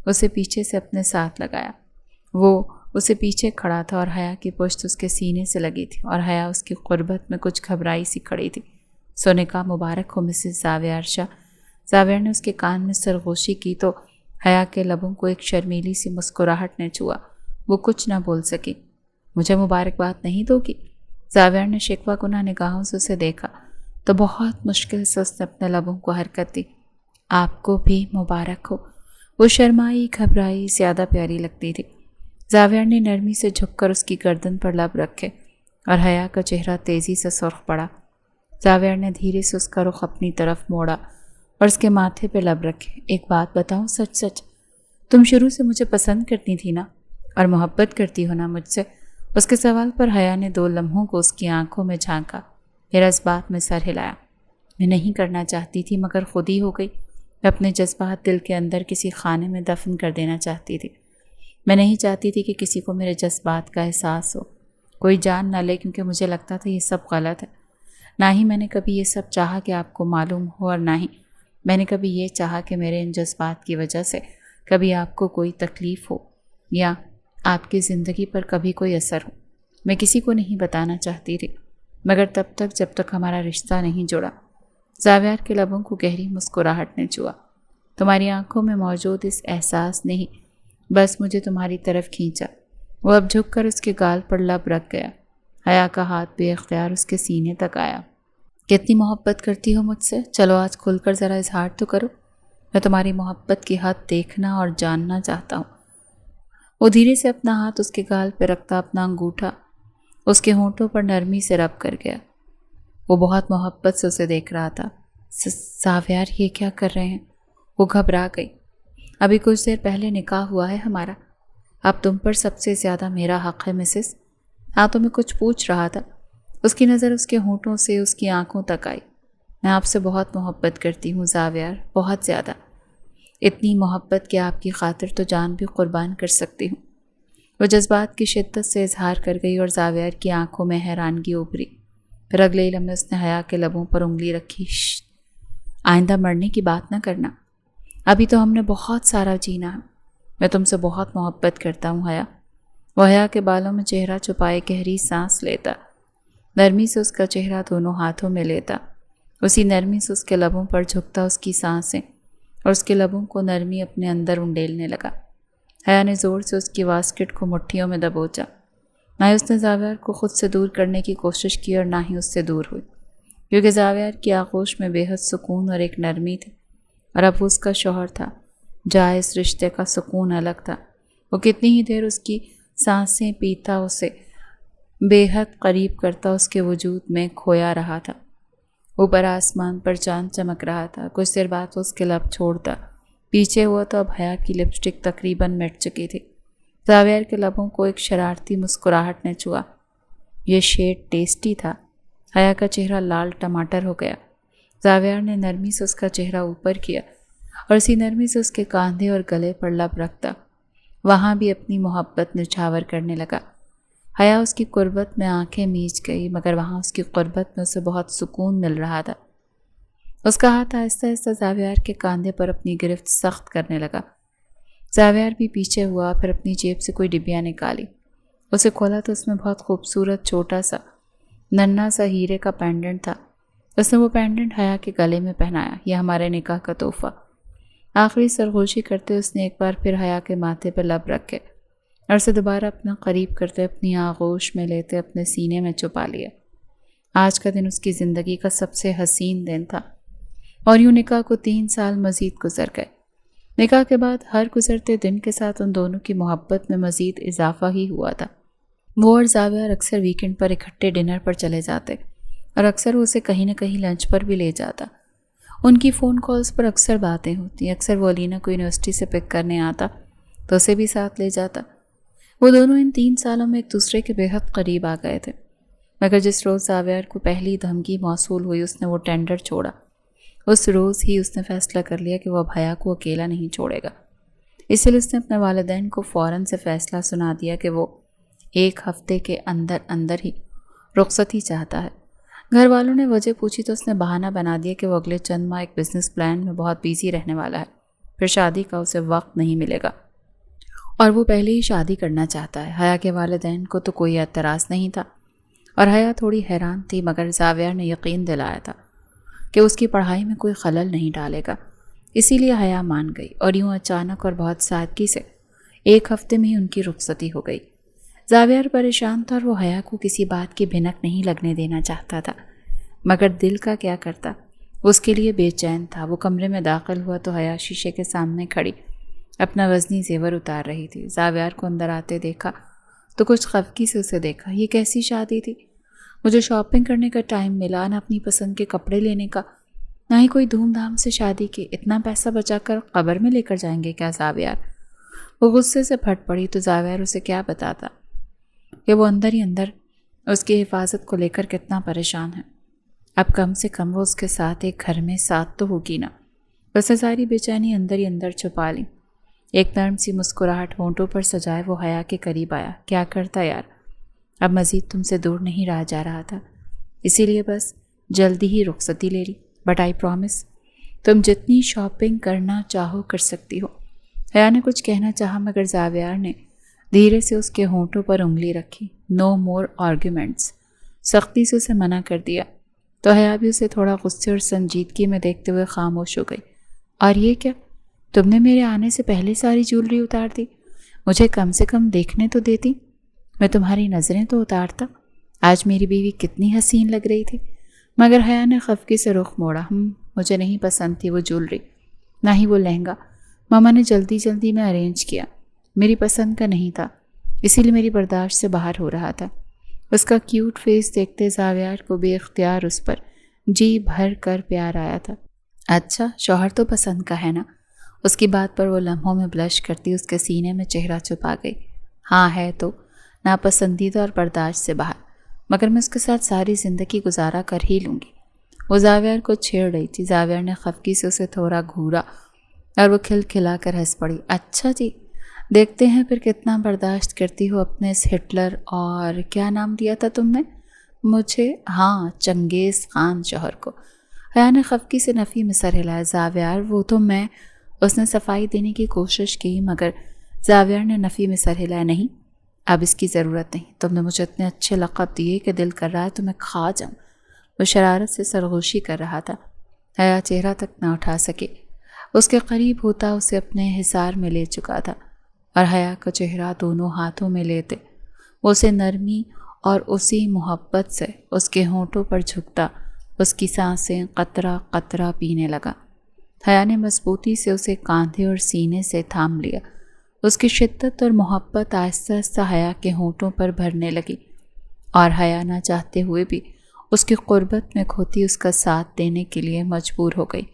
اسے پیچھے سے اپنے ساتھ لگایا۔ وہ اسے پیچھے کھڑا تھا اور حیا کی پشت اس کے سینے سے لگی تھی اور حیا اس کی قربت میں کچھ گھبرائی سی کھڑی تھی۔ سونے کا مبارک ہو مسز زاویار شاہ۔ زاویار نے اس کے کان میں سرگوشی کی تو حیا کے لبوں کو ایک شرمیلی سی مسکراہٹ نے چھوا۔ وہ کچھ نہ بول سکی۔ مجھے مبارکباد نہیں دو گی؟ زاویار نے شکوہ کناہ نگاہوں سے اسے دیکھا تو بہت مشکل سے اس نے اپنے لبوں کو حرکت دی۔ آپ کو بھی مبارک ہو۔ وہ شرمائی گھبرائی زیادہ پیاری لگتی تھی۔ زاویار نے نرمی سے جھک کر اس کی گردن پر لب رکھے اور حیا کا چہرہ تیزی سے سرخ پڑا۔ زاویار نے دھیرے سے اس کا رخ اپنی طرف موڑا اور اس کے ماتھے پہ لب رکھے۔ ایک بات بتاؤں، سچ سچ تم شروع سے مجھے پسند کرتی تھی نا، اور محبت کرتی ہو نا مجھ سے؟ اس کے سوال پر حیا نے 2 لمحوں کو اس کی آنکھوں میں جھانکا، پھر اس بات میں سر ہلایا۔ میں نہیں کرنا چاہتی تھی مگر خود ہی ہو گئی۔ میں اپنے جذبات دل کے اندر کسی خانے میں دفن کر دینا چاہتی تھی۔ میں نہیں چاہتی تھی کہ کسی کو میرے جذبات کا احساس ہو، کوئی جان نہ لے، کیونکہ مجھے لگتا تھا یہ سب غلط ہے۔ نہ ہی میں نے کبھی یہ سب چاہا کہ آپ کو معلوم ہو، اور نہ ہی میں نے کبھی یہ چاہا کہ میرے ان جذبات کی وجہ سے کبھی آپ کو کوئی تکلیف ہو یا آپ کی زندگی پر کبھی کوئی اثر ہو۔ میں کسی کو نہیں بتانا چاہتی تھی، مگر تب تک جب تک ہمارا رشتہ نہیں جڑا۔ زاویار کے لبوں کو گہری مسکراہٹ نے چھوا۔ تمہاری آنکھوں میں موجود اس احساس نے ہی بس مجھے تمہاری طرف کھینچا۔ وہ اب جھک کر اس کے گال پر لب رکھ گیا۔ حیا کا ہاتھ بے اختیار اس کے سینے تک آیا۔ کتنی محبت کرتی ہو مجھ سے؟ چلو آج کھل کر ذرا اظہار تو کرو۔ میں تمہاری محبت کی حد دیکھنا اور جاننا چاہتا ہوں۔ وہ دھیرے سے اپنا ہاتھ اس کے گال پہ رکھتا اپنا انگوٹھا اس کے ہونٹوں پر نرمی سے رب کر گیا۔ وہ بہت محبت سے اسے دیکھ رہا تھا۔ زاویار یہ کیا کر رہے ہیں؟ وہ گھبرا گئی۔ ابھی کچھ دیر پہلے نکاح ہوا ہے ہمارا، اب تم پر سب سے زیادہ میرا حق ہے مسز۔ ہاتھوں میں کچھ پوچھ رہا تھا۔ اس کی نظر اس کے ہونٹوں سے اس کی آنکھوں تک آئی۔ میں آپ سے بہت محبت کرتی ہوں زاویار، بہت زیادہ، اتنی محبت کہ آپ کی خاطر تو جان بھی قربان کر سکتی ہوں۔ وہ جذبات کی شدت سے اظہار کر گئی اور زاویار کی آنکھوں میں حیرانگی ابھری۔ پھر اگلے ہی لمحے اس نے حیا کے لبوں پر انگلی رکھی۔ آئندہ مرنے کی بات نہ کرنا، ابھی تو ہم نے بہت سارا جینا ہے۔ میں تم سے بہت محبت کرتا ہوں حیا۔ وہ حیا کے بالوں میں چہرہ چھپائے گہری سانس لیتا، نرمی سے اس کا چہرہ دونوں ہاتھوں میں لیتا، اسی نرمی سے اس کے لبوں پر جھکتا اس کی سانسیں اور اس کے لبوں کو نرمی اپنے اندر انڈیلنے لگا۔ حیا نے زور سے اس کی واسکٹ کو مٹھیوں میں دبوچا۔ نہ ہی اس نے زاویار کو خود سے دور کرنے کی کوشش کی اور نہ ہی اس سے دور ہوئی، کیونکہ زاویار کی آغوش میں بے حد سکون اور ایک نرمی تھی، اور اب وہ اس کا شوہر تھا۔ جائز رشتے کا سکون الگ تھا۔ وہ کتنی ہی دیر اس کی سانسیں پیتا، اسے بے حد قریب کرتا، اس کے وجود میں کھویا رہا تھا۔ اوپر آسمان پر چاند چمک رہا تھا۔ کچھ دیر بعد وہ اس کے لب چھوڑتا پیچھے ہوا تو اب حیا کی لپسٹک تقریباً مٹ چکی تھی۔ زاویار کے لبوں کو ایک شرارتی مسکراہٹ نے چھوا۔ یہ شیڈ ٹیسٹی تھا۔ حیا کا چہرہ لال ٹماٹر ہو گیا۔ زاویار نے نرمی سے اس کا چہرہ اوپر کیا اور اسی نرمی سے اس کے کاندھے اور گلے پر لب رکھتا وہاں بھی اپنی محبت نچھاور کرنے لگا۔ حیا اس کی قربت میں آنکھیں میچ گئی، مگر وہاں اس کی قربت میں اسے بہت سکون مل رہا تھا۔ اس کا ہاتھ آہستہ آہستہ زاویار کے کاندھے پر اپنی گرفت سخت کرنے لگا۔ زاویار بھی پیچھے ہوا، پھر اپنی جیب سے کوئی ڈبیا نکالی۔ اسے کھولا تو اس میں بہت خوبصورت چھوٹا سا ننھا سا ہیرے کا پینڈنٹ تھا۔ اس نے وہ پینڈنٹ حیا کے گلے میں پہنایا۔ یہ ہمارے نکاح کا تحفہ۔ آخری سرگوشی کرتے اس نے ایک بار پھر حیا کے ماتھے پہ لب رکھے اور اسے دوبارہ اپنا قریب کرتے اپنی آغوش میں لیتے اپنے سینے میں چھپا لیا۔ آج کا دن اس کی زندگی کا سب سے حسین دن تھا، اور یوں نکاح کو 3 سال مزید گزر گئے۔ نکاح کے بعد ہر گزرتے دن کے ساتھ ان دونوں کی محبت میں مزید اضافہ ہی ہوا تھا۔ وہ اور زاویار اکثر ویکنڈ پر اکٹھے ڈنر پر چلے جاتے، اور اکثر وہ اسے کہیں نہ کہیں لنچ پر بھی لے جاتا۔ ان کی فون کالز پر اکثر باتیں ہوتی، اکثر وہ الینا کو یونیورسٹی سے پک کرنے آتا تو اسے بھی ساتھ لے جاتا۔ وہ دونوں ان 3 سالوں میں ایک دوسرے کے بے حد قریب آ گئے تھے، مگر جس روز زاویار کو پہلی دھمکی موصول ہوئی اس نے وہ ٹینڈر چھوڑا۔ اس روز ہی اس نے فیصلہ کر لیا کہ وہ اب حیا کو اکیلا نہیں چھوڑے گا۔ اس لیے اس نے اپنے والدین کو فوراً سے فیصلہ سنا دیا کہ وہ 1 ہفتے کے اندر ہی رخصتی چاہتا ہے۔ گھر والوں نے وجہ پوچھی تو اس نے بہانہ بنا دیا کہ وہ اگلے چند ماہ ایک بزنس پلان میں بہت بیزی رہنے والا ہے، پھر شادی کا اسے وقت نہیں ملے گا، اور وہ پہلے ہی شادی کرنا چاہتا ہے۔ حیا کے والدین کو تو کوئی اعتراض نہیں تھا، اور حیا تھوڑی حیران تھی، مگر زاویار نے یقین دلایا تھا کہ اس کی پڑھائی میں کوئی خلل نہیں ڈالے گا۔ اسی لیے حیا مان گئی، اور یوں اچانک اور بہت سادگی سے 1 ہفتے میں ہی ان کی رخصتی ہو گئی۔ زاویار پریشان تھا، اور وہ حیا کو کسی بات کی بھنک نہیں لگنے دینا چاہتا تھا، مگر دل کا کیا کرتا، اس کے لیے بے چین تھا۔ وہ کمرے میں داخل ہوا تو حیا شیشے کے سامنے کھڑی اپنا وزنی زیور اتار رہی تھی۔ زاویار کو اندر آتے دیکھا تو کچھ خفگی سے اسے دیکھا۔ یہ کیسی شادی تھی؟ مجھے شاپنگ کرنے کا ٹائم ملا، نہ اپنی پسند کے کپڑے لینے کا، نہ ہی کوئی دھوم دھام سے شادی کی۔ اتنا پیسہ بچا کر قبر میں لے کر جائیں گے کیا زاویار؟ وہ غصے سے پھٹ پڑی تو زاویار اسے کیا بتاتا کہ وہ اندر ہی اندر اس کی حفاظت کو لے کر کتنا پریشان ہے۔ اب کم سے کم وہ اس کے ساتھ ایک گھر میں ساتھ تو ہوگی نا۔ اسے ساری بے چینی اندر ہی اندر چھپا لی۔ ایک نرم سی مسکراہٹ ہونٹوں پر سجائے وہ حیا کے قریب آیا۔ کیا کرتا یار، اب مزید تم سے دور نہیں رہا جا رہا تھا، اسی لیے بس جلدی ہی رخصتی لے لی، بٹ آئی پرومس تم جتنی شاپنگ کرنا چاہو کر سکتی ہو۔ حیا نے کچھ کہنا چاہا، مگر زاویار نے دھیرے سے اس کے ہونٹوں پر انگلی رکھی۔ نو مور آرگیومنٹس، سختی سے اسے منع کر دیا تو حیا بھی اسے تھوڑا غصے اور سنجیدگی میں دیکھتے ہوئے خاموش ہو گئی۔ اور یہ کیا، تم نے میرے آنے سے پہلے ساری جیولری اتار دی؟ مجھے کم سے کم دیکھنے تو دیتی، میں تمہاری نظریں تو اتارتا۔ آج میری بیوی کتنی حسین لگ رہی تھی۔ مگر حیا نے خفگی سے رخ موڑا۔ مجھے نہیں پسند تھی وہ جیولری، نہ ہی وہ لہنگا، ماما نے جلدی جلدی میں ارینج کیا، میری پسند کا نہیں تھا، اسی لیے میری برداشت سے باہر ہو رہا تھا۔ اس کا کیوٹ فیس دیکھتے زاویار کو بے اختیار اس پر جی بھر کر پیار آیا تھا۔ اچھا، شوہر تو پسند کا ہے نا؟ اس کی بات پر وہ لمحوں میں بلش کرتی اس کے سینے میں چہرہ چھپا گئی۔ ہاں ہے تو، ناپسندیدہ اور برداشت سے باہر، مگر میں اس کے ساتھ ساری زندگی گزارا کر ہی لوں گی۔ وہ زاویار کو چھیڑ رہی تھی۔ زاویار نے خفگی سے اسے تھوڑا گھورا اور وہ کھل کھلا کر ہنس پڑی۔ اچھا جی، دیکھتے ہیں پھر کتنا برداشت کرتی ہو اپنے اس ہٹلر اور کیا نام دیا تھا تم نے مجھے؟ ہاں، چنگیز خان شوہر کو۔ حیا نے خفگی سے نفی میں سر ہلایا۔ زاویار وہ تو میں، اس نے صفائی دینے کی کوشش کی، مگر زاویار نے نفی میں سر ہلایا۔ نہیں، اب اس کی ضرورت نہیں، تم نے مجھے اتنے اچھے لقب دیے کہ دل کر رہا ہے تمہیں کھا جاؤں۔ وہ شرارت سے سرگوشی کر رہا تھا۔ حیا چہرہ تک نہ اٹھا سکے، اس کے قریب ہوتا اسے اپنے حصار میں لے چکا تھا، اور حیا کا چہرہ دونوں ہاتھوں میں لیتے وہ اسے نرمی اور اسی محبت سے اس کے ہونٹوں پر جھکتا اس کی سانسیں قطرہ قطرہ پینے لگا۔ حیا نے مضبوطی سے اسے کاندھے اور سینے سے تھام لیا۔ اس کی شدت اور محبت آہستہ آہستہ حیا کے ہونٹوں پر بھرنے لگی، اور حیا نہ چاہتے ہوئے بھی اس کی قربت میں کھوتی اس کا ساتھ دینے کے لیے مجبور ہو گئی۔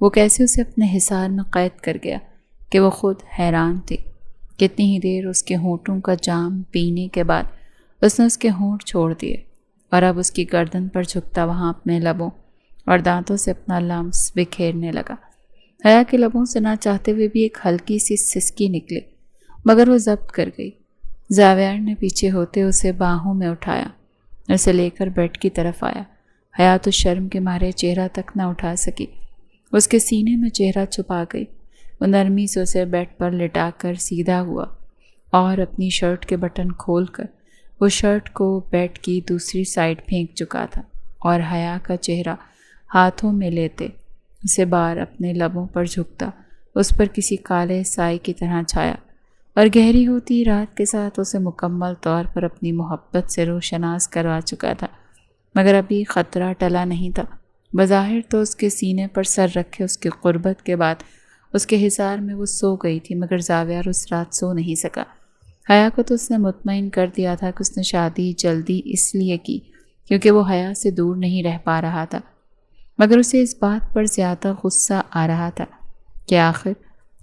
وہ کیسے اسے اپنے حصار میں قید کر گیا کہ وہ خود حیران تھی۔ کتنی ہی دیر اس کے ہونٹوں کا جام پینے کے بعد اس نے اس کے ہونٹ چھوڑ دیے، اور اب اس کی گردن پر جھکتا وہاں اپنے لبوں اور دانتوں سے اپنا لمس بکھیرنے لگا۔ حیا کے لبوں سے نہ چاہتے ہوئے بھی ایک ہلکی سی سسکی نکلی، مگر وہ ضبط کر گئی۔ زاویار نے پیچھے ہوتے اسے باہوں میں اٹھایا، اسے لے کر بیڈ کی طرف آیا۔ حیا تو شرم کے مارے چہرہ تک نہ اٹھا سکی، اس کے سینے میں چہرہ چھپا گئی۔ وہ نرمی سے اسے بیڈ پر لٹا کر سیدھا ہوا اور اپنی شرٹ کے بٹن کھول کر وہ شرٹ کو بیڈ کی دوسری سائڈ پھینک چکا تھا اور حیا کا چہرہ ہاتھوں میں لیتے اسے بار اپنے لبوں پر جھکتا اس پر کسی کالے سائے کی طرح چھایا اور گہری ہوتی رات کے ساتھ اسے مکمل طور پر اپنی محبت سے روشناس کروا چکا تھا، مگر ابھی خطرہ ٹلا نہیں تھا۔ بظاہر تو اس کے سینے پر سر رکھے اس کی قربت کے بعد اس کے حصار میں وہ سو گئی تھی، مگر زاویار اس رات سو نہیں سکا۔ حیا کو تو اس نے مطمئن کر دیا تھا کہ اس نے شادی جلدی اس لیے کی کیونکہ وہ حیا سے دور نہیں رہ پا رہا تھا، مگر اسے اس بات پر زیادہ غصہ آ رہا تھا کہ آخر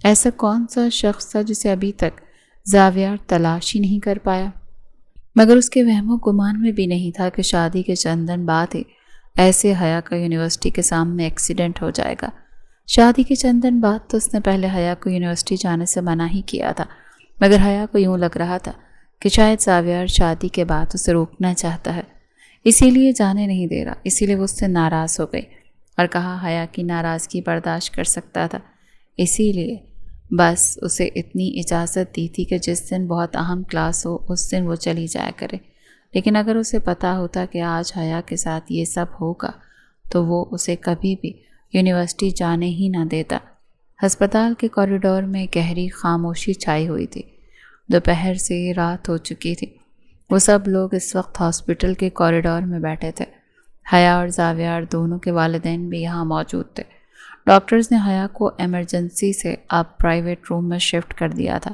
ایسا کون سا شخص تھا جسے ابھی تک زاویار تلاش ہی نہیں کر پایا۔ مگر اس کے وہم و گمان میں بھی نہیں تھا کہ شادی کے چند دن بعد ہی ایسے حیا کا یونیورسٹی کے سامنے ایکسیڈنٹ ہو جائے گا۔ شادی کے چند دن بعد تو اس نے پہلے حیا کو یونیورسٹی جانے سے منع ہی کیا تھا، مگر حیا کو یوں لگ رہا تھا کہ شاید زاویار شادی کے بعد اسے روکنا چاہتا ہے، اسی لیے جانے نہیں دے رہا۔ اسی لیے وہ اس سے ناراض ہو گئی اور کہا حیا کی ناراضگی برداشت کر سکتا تھا، اسی لیے بس اسے اتنی اجازت دی تھی کہ جس دن بہت اہم کلاس ہو اس دن وہ چلی جایا کرے۔ لیکن اگر اسے پتہ ہوتا کہ آج حیا کے ساتھ یہ سب ہوگا تو وہ اسے کبھی بھی یونیورسٹی جانے ہی نہ دیتا۔ ہسپتال کے کوریڈور میں گہری خاموشی چھائی ہوئی تھی۔ دوپہر سے رات ہو چکی تھی۔ وہ سب لوگ اس وقت ہاسپٹل کے کوریڈور میں بیٹھے تھے۔ حیا اور زاویار دونوں کے والدین بھی یہاں موجود تھے۔ ڈاکٹرز نے حیا کو ایمرجنسی سے اب پرائیویٹ روم میں شفٹ کر دیا تھا۔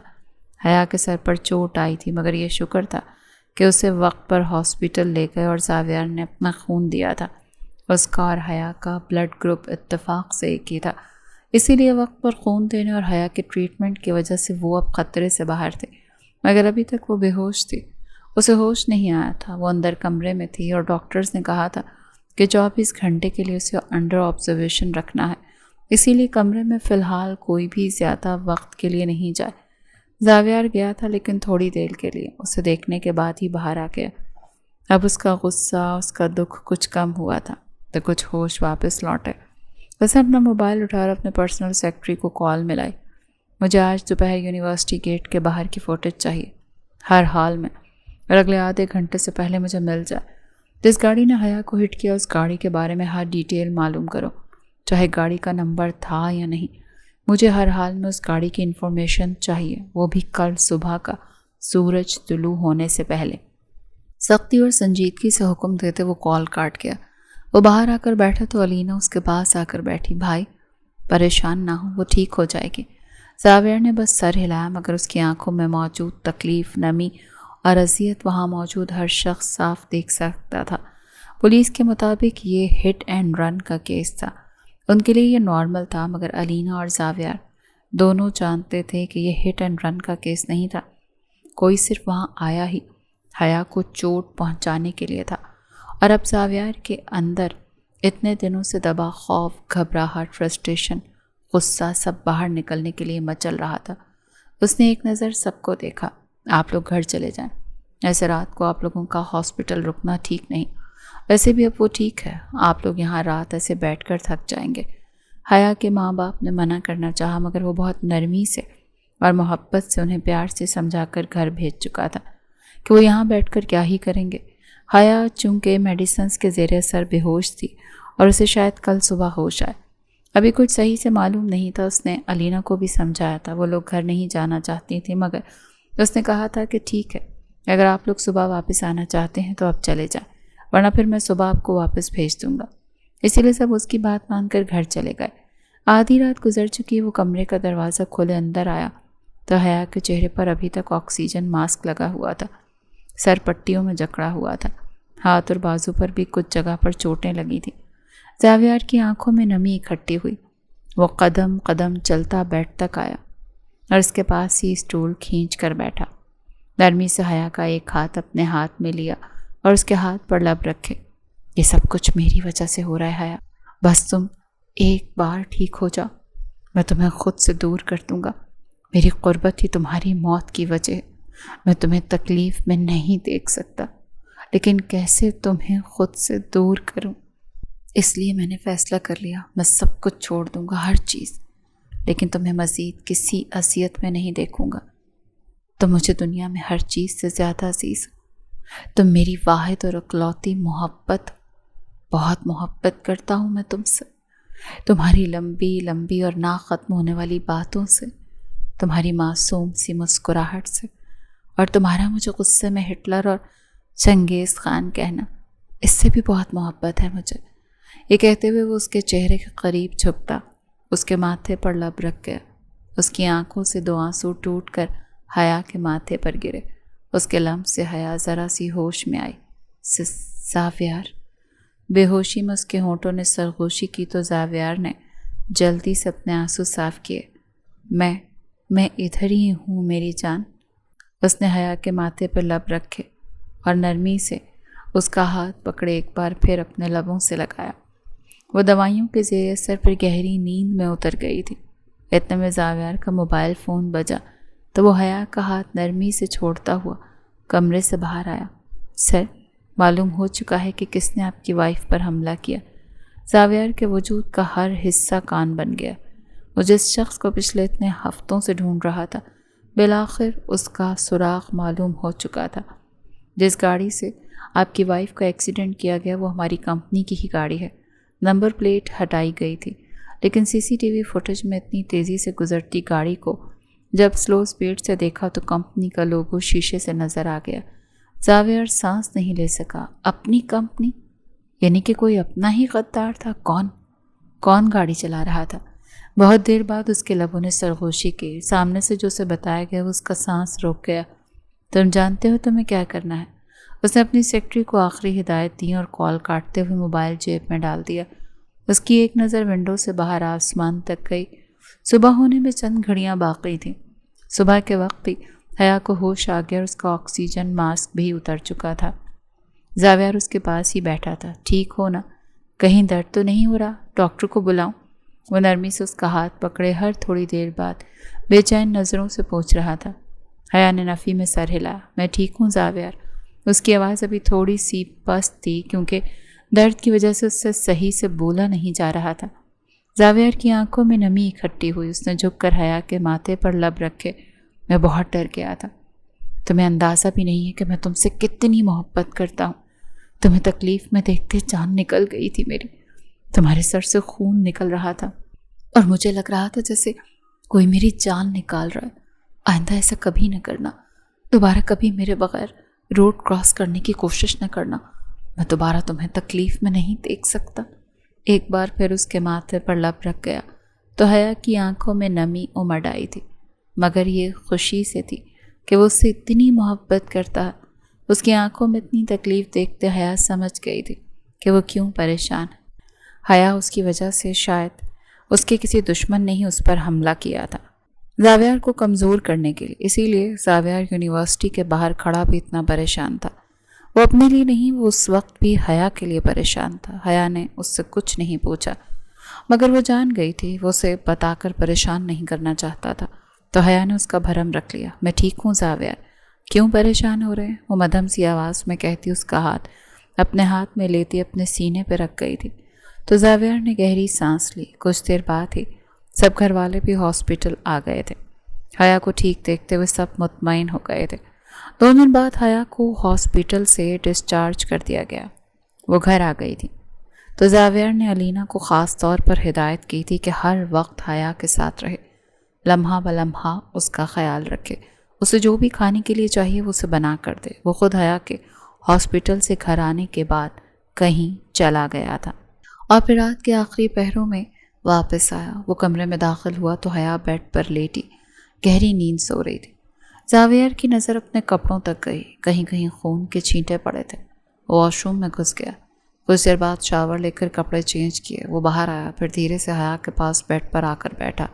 حیا کے سر پر چوٹ آئی تھی، مگر یہ شکر تھا کہ اسے وقت پر ہاسپٹل لے گئے اور زاویار نے اپنا خون دیا تھا۔ اس کا اور حیا کا بلڈ گروپ اتفاق سے ایک ہی تھا، اسی لیے وقت پر خون دینے اور حیا کے ٹریٹمنٹ کی وجہ سے وہ اب خطرے سے باہر تھے، مگر ابھی تک وہ بے ہوش تھی۔ اسے ہوش نہیں آیا تھا۔ وہ اندر کمرے میں تھی اور ڈاکٹرز نے کہا تھا کہ 24 گھنٹے کے لیے اسے انڈر آبزرویشن رکھنا ہے، اسی لیے کمرے میں فی الحال کوئی بھی زیادہ وقت کے لیے نہیں جائے۔ زاویار گیا تھا لیکن تھوڑی دیر کے لیے، اسے دیکھنے کے بعد ہی باہر آ گیا۔ اب اس کا غصہ، اس کا دکھ کچھ کم ہوا تھا تو کچھ ہوش واپس لوٹے۔ اس نے اپنا موبائل اٹھا اور اپنے پرسنل سیکرٹری کو کال ملائی۔ مجھے آج دوپہر یونیورسٹی گیٹ کے باہر کی فوٹیج چاہیے، ہر حال میں، اور اگلے آدھے گھنٹے سے پہلے مجھے مل جائے۔ جس گاڑی نے حیا کو ہٹ کیا اس گاڑی کے بارے میں ہر ڈیٹیل معلوم کرو، چاہے گاڑی کا نمبر تھا یا نہیں۔ مجھے ہر حال میں اس گاڑی کی انفارمیشن چاہیے، وہ بھی کل صبح کا سورج طلوع ہونے سے پہلے۔ سختی اور سنجیدگی سے حکم دیتے وہ کال کاٹ گیا۔ وہ باہر آ کر بیٹھا تو علینا اس کے پاس آ کر بیٹھی۔ بھائی پریشان نہ ہو، وہ ٹھیک ہو جائے گی۔ زاویار نے بس سر ہلایا، مگر اس کی آنکھوں میں موجود تکلیف، نمی اور اذیت وہاں موجود ہر شخص صاف دیکھ سکتا تھا۔ پولیس کے مطابق یہ ہٹ اینڈ رن کا کیس تھا۔ ان کے لیے یہ نارمل تھا، مگر علینا اور زاویار دونوں جانتے تھے کہ یہ ہٹ اینڈ رن کا کیس نہیں تھا۔ کوئی صرف وہاں آیا ہی حیا کو چوٹ پہنچانے کے لیے تھا، اور اب زاویار کے اندر اتنے دنوں سے دبا خوف، گھبراہٹ، فرسٹریشن، غصہ سب باہر نکلنے کے لیے مچل رہا تھا۔ اس نے ایک نظر سب کو دیکھا۔ آپ لوگ گھر چلے جائیں، ایسے رات کو آپ لوگوں کا ہاسپٹل رکنا ٹھیک نہیں، ویسے بھی اب وہ ٹھیک ہے، آپ لوگ یہاں رات ایسے بیٹھ کر تھک جائیں گے۔ حیا کے ماں باپ نے منع کرنا چاہا، مگر وہ بہت نرمی سے اور محبت سے انہیں پیار سے سمجھا کر گھر بھیج چکا تھا کہ وہ یہاں بیٹھ کر کیا ہی کریں گے۔ حیا چونکہ میڈیسنز کے زیر اثر بے ہوش تھی اور اسے شاید کل صبح ہوش آئے، ابھی کچھ صحیح سے معلوم نہیں تھا۔ اس نے علینا کو بھی سمجھایا تھا، وہ لوگ گھر نہیں جانا چاہتی تھی، مگر اس نے کہا تھا کہ ٹھیک ہے، اگر آپ لوگ صبح واپس آنا چاہتے ہیں تو اب چلے جائیں، ورنہ پھر میں صبح آپ کو واپس بھیج دوں گا۔ اسی لیے سب اس کی بات مان کر گھر چلے گئے۔ آدھی رات گزر چکی، وہ کمرے کا دروازہ کھولے اندر آیا تو حیا کے چہرے پر ابھی تک آکسیجن ماسک لگا ہوا تھا، سر پٹیوں میں جکڑا ہوا تھا، ہاتھ اور بازو پر بھی کچھ جگہ پر چوٹیں لگی تھیں۔ زاویار کی آنکھوں میں نمی اکٹھی ہوئی۔ وہ قدم قدم چلتا بیڈ تک آیا اور اس کے پاس ہی اسٹول کھینچ کر بیٹھا۔ نرمی سے حیا کا ایک ہاتھ اپنے ہاتھ میں لیا اور اس کے ہاتھ پر لب رکھے۔ یہ سب کچھ میری وجہ سے ہو رہا ہے حیا، بس تم ایک بار ٹھیک ہو جاؤ، میں تمہیں خود سے دور کر دوں گا۔ میری قربت ہی تمہاری موت کی وجہ ہے، میں تمہیں تکلیف میں نہیں دیکھ سکتا، لیکن کیسے تمہیں خود سے دور کروں؟ اس لیے میں نے فیصلہ کر لیا، میں سب کچھ چھوڑ دوں گا، ہر چیز، لیکن تمہیں مزید کسی اذیت میں نہیں دیکھوں گا۔ تم مجھے دنیا میں ہر چیز سے زیادہ عزیز ہو، تم میری واحد اور اکلوتی محبت، بہت محبت کرتا ہوں میں تم سے، تمہاری لمبی لمبی اور نہ ختم ہونے والی باتوں سے، تمہاری معصوم سی مسکراہٹ سے، اور تمہارا مجھے غصے میں ہٹلر اور چنگیز خان کہنا، اس سے بھی بہت محبت ہے مجھے۔ یہ کہتے ہوئے وہ اس کے چہرے کے قریب جھکتا، اس کے ماتھے پر لب رکھ گیا۔ اس کی آنکھوں سے 2 آنسو ٹوٹ کر حیا کے ماتھے پر گرے۔ اس کے لمس سے حیا ذرا سی ہوش میں آئی۔ زاویار۔ بے ہوشی میں اس کے ہونٹوں نے سرگوشی کی تو زاویار نے جلدی سے اپنے آنسو صاف کیے۔ میں ادھر ہی ہوں میری جان۔ اس نے حیا کے ماتھے پر لب رکھے اور نرمی سے اس کا ہاتھ پکڑے ایک بار پھر اپنے لبوں سے لگایا۔ وہ دوائیوں کے زیر اثر پر گہری نیند میں اتر گئی تھی۔ اتنے میں زاویار کا موبائل فون بجا تو وہ حیا کا ہاتھ نرمی سے چھوڑتا ہوا کمرے سے باہر آیا۔ سر، معلوم ہو چکا ہے کہ کس نے آپ کی وائف پر حملہ کیا۔ زاویار کے وجود کا ہر حصہ کان بن گیا۔ وہ جس شخص کو پچھلے اتنے ہفتوں سے ڈھونڈ رہا تھا، بالآخر اس کا سراغ معلوم ہو چکا تھا۔ جس گاڑی سے آپ کی وائف کا ایکسیڈنٹ کیا گیا وہ ہماری کمپنی کی ہی گاڑی ہے۔ نمبر پلیٹ ہٹائی گئی تھی، لیکن سی سی ٹی وی فوٹیج میں اتنی تیزی سے گزرتی گاڑی کو جب سلو سپیڈ سے دیکھا تو کمپنی کا لوگو شیشے سے نظر آ گیا۔ زاویار سانس نہیں لے سکا۔ اپنی کمپنی؟ یعنی کہ کوئی اپنا ہی غدار تھا؟ کون گاڑی چلا رہا تھا؟ بہت دیر بعد اس کے لبوں نے سرگوشی کی۔ سامنے سے جو اسے بتایا گیا اس کا سانس روک گیا۔ تم جانتے ہو تمہیں کیا کرنا ہے؟ اس نے اپنی سیکرٹری کو آخری ہدایت دی اور کال کاٹتے ہوئے موبائل جیب میں ڈال دیا۔ اس کی ایک نظر ونڈو سے باہر آسمان تک گئی۔ صبح ہونے میں چند گھڑیاں باقی تھیں۔ صبح کے وقت ہی حیا کو ہوش آ گیا اور اس کا آکسیجن ماسک بھی اتر چکا تھا۔ زاویار اس کے پاس ہی بیٹھا تھا۔ ٹھیک ہو نا؟ کہیں درد تو نہیں ہو رہا؟ ڈاکٹر کو بلاؤں؟ وہ نرمی سے اس کا ہاتھ پکڑے ہر تھوڑی دیر بعد بے چین نظروں سے پوچھ رہا تھا۔ حیا نے نفی میں سر ہلایا۔ میں ٹھیک ہوں زاویار۔ اس کی آواز ابھی تھوڑی سی پست تھی کیونکہ درد کی وجہ سے اس سے صحیح سے بولا نہیں جا رہا تھا۔ زاویار کی آنکھوں میں نمی اکٹھی ہوئی۔ اس نے جھک کر حیا کے ماتھے پر لب رکھے۔ میں بہت ڈر گیا تھا۔ تمہیں اندازہ بھی نہیں ہے کہ میں تم سے کتنی محبت کرتا ہوں۔ تمہیں تکلیف میں دیکھتے جان نکل گئی تھی میری۔ تمہارے سر سے خون نکل رہا تھا اور مجھے لگ رہا تھا جیسے کوئی میری جان نکال رہا ہے۔ آئندہ ایسا کبھی نہ کرنا۔ دوبارہ کبھی میرے بغیر روڈ کراس کرنے کی کوشش نہ کرنا۔ میں دوبارہ تمہیں تکلیف میں نہیں دیکھ سکتا۔ ایک بار پھر اس کے ماتھے پر لب رکھ گیا تو حیا کی آنکھوں میں نمی امڈ آئی تھی، مگر یہ خوشی سے تھی کہ وہ اس سے اتنی محبت کرتا ہے۔ اس کی آنکھوں میں اتنی تکلیف دیکھتے حیا سمجھ گئی تھی کہ وہ کیوں پریشان ہے۔ حیا اس کی وجہ سے شاید اس کے کسی دشمن نے ہی اس پر حملہ کیا تھا، زاویار کو کمزور کرنے کے لیے۔ اسی لیے زاویار یونیورسٹی کے باہر کھڑا بھی اتنا پریشان تھا۔ وہ اپنے لیے نہیں، وہ اس وقت بھی حیا کے لیے پریشان تھا۔ حیا نے اس سے کچھ نہیں پوچھا، مگر وہ جان گئی تھی وہ اسے بتا کر پریشان نہیں کرنا چاہتا تھا، تو حیا نے اس کا بھرم رکھ لیا۔ میں ٹھیک ہوں زاویار۔ کیوں پریشان ہو رہے ہیں؟ وہ مدھم سی آواز میں کہتی اس کا ہاتھ اپنے ہاتھ میں لیتی اپنے سینے پہ رکھ گئی تھی تو زاویار نے گہری سانس لی۔ کچھ دیر بعد ہی سب گھر والے بھی ہاسپٹل آ گئے تھے۔ حیا کو ٹھیک دیکھتے ہوئے سب مطمئن ہو گئے تھے۔ 2 دن بعد حیا کو ہاسپٹل سے ڈسچارج کر دیا گیا۔ وہ گھر آ گئی تھی تو زاویار نے علینا کو خاص طور پر ہدایت کی تھی کہ ہر وقت حیا کے ساتھ رہے، لمحہ بلمحہ اس کا خیال رکھے، اسے جو بھی کھانے کے لیے چاہیے وہ اسے بنا کر دے۔ وہ خود حیا کے ہاسپٹل سے گھر آنے کے بعد کہیں چلا گیا تھا اور پھر رات کے آخری پہروں میں واپس آیا۔ وہ کمرے میں داخل ہوا تو حیا بیڈ پر لیٹی گہری نیند سو رہی تھی۔ زاویار کی نظر اپنے کپڑوں تک گئی، کہیں کہیں خون کے چھینٹے پڑے تھے۔ وہ واش روم میں گھس گیا۔ کچھ دیر بعد شاور لے کر کپڑے چینج کیے وہ باہر آیا، پھر دھیرے سے حیا کے پاس بیڈ پر آ کر بیٹھا،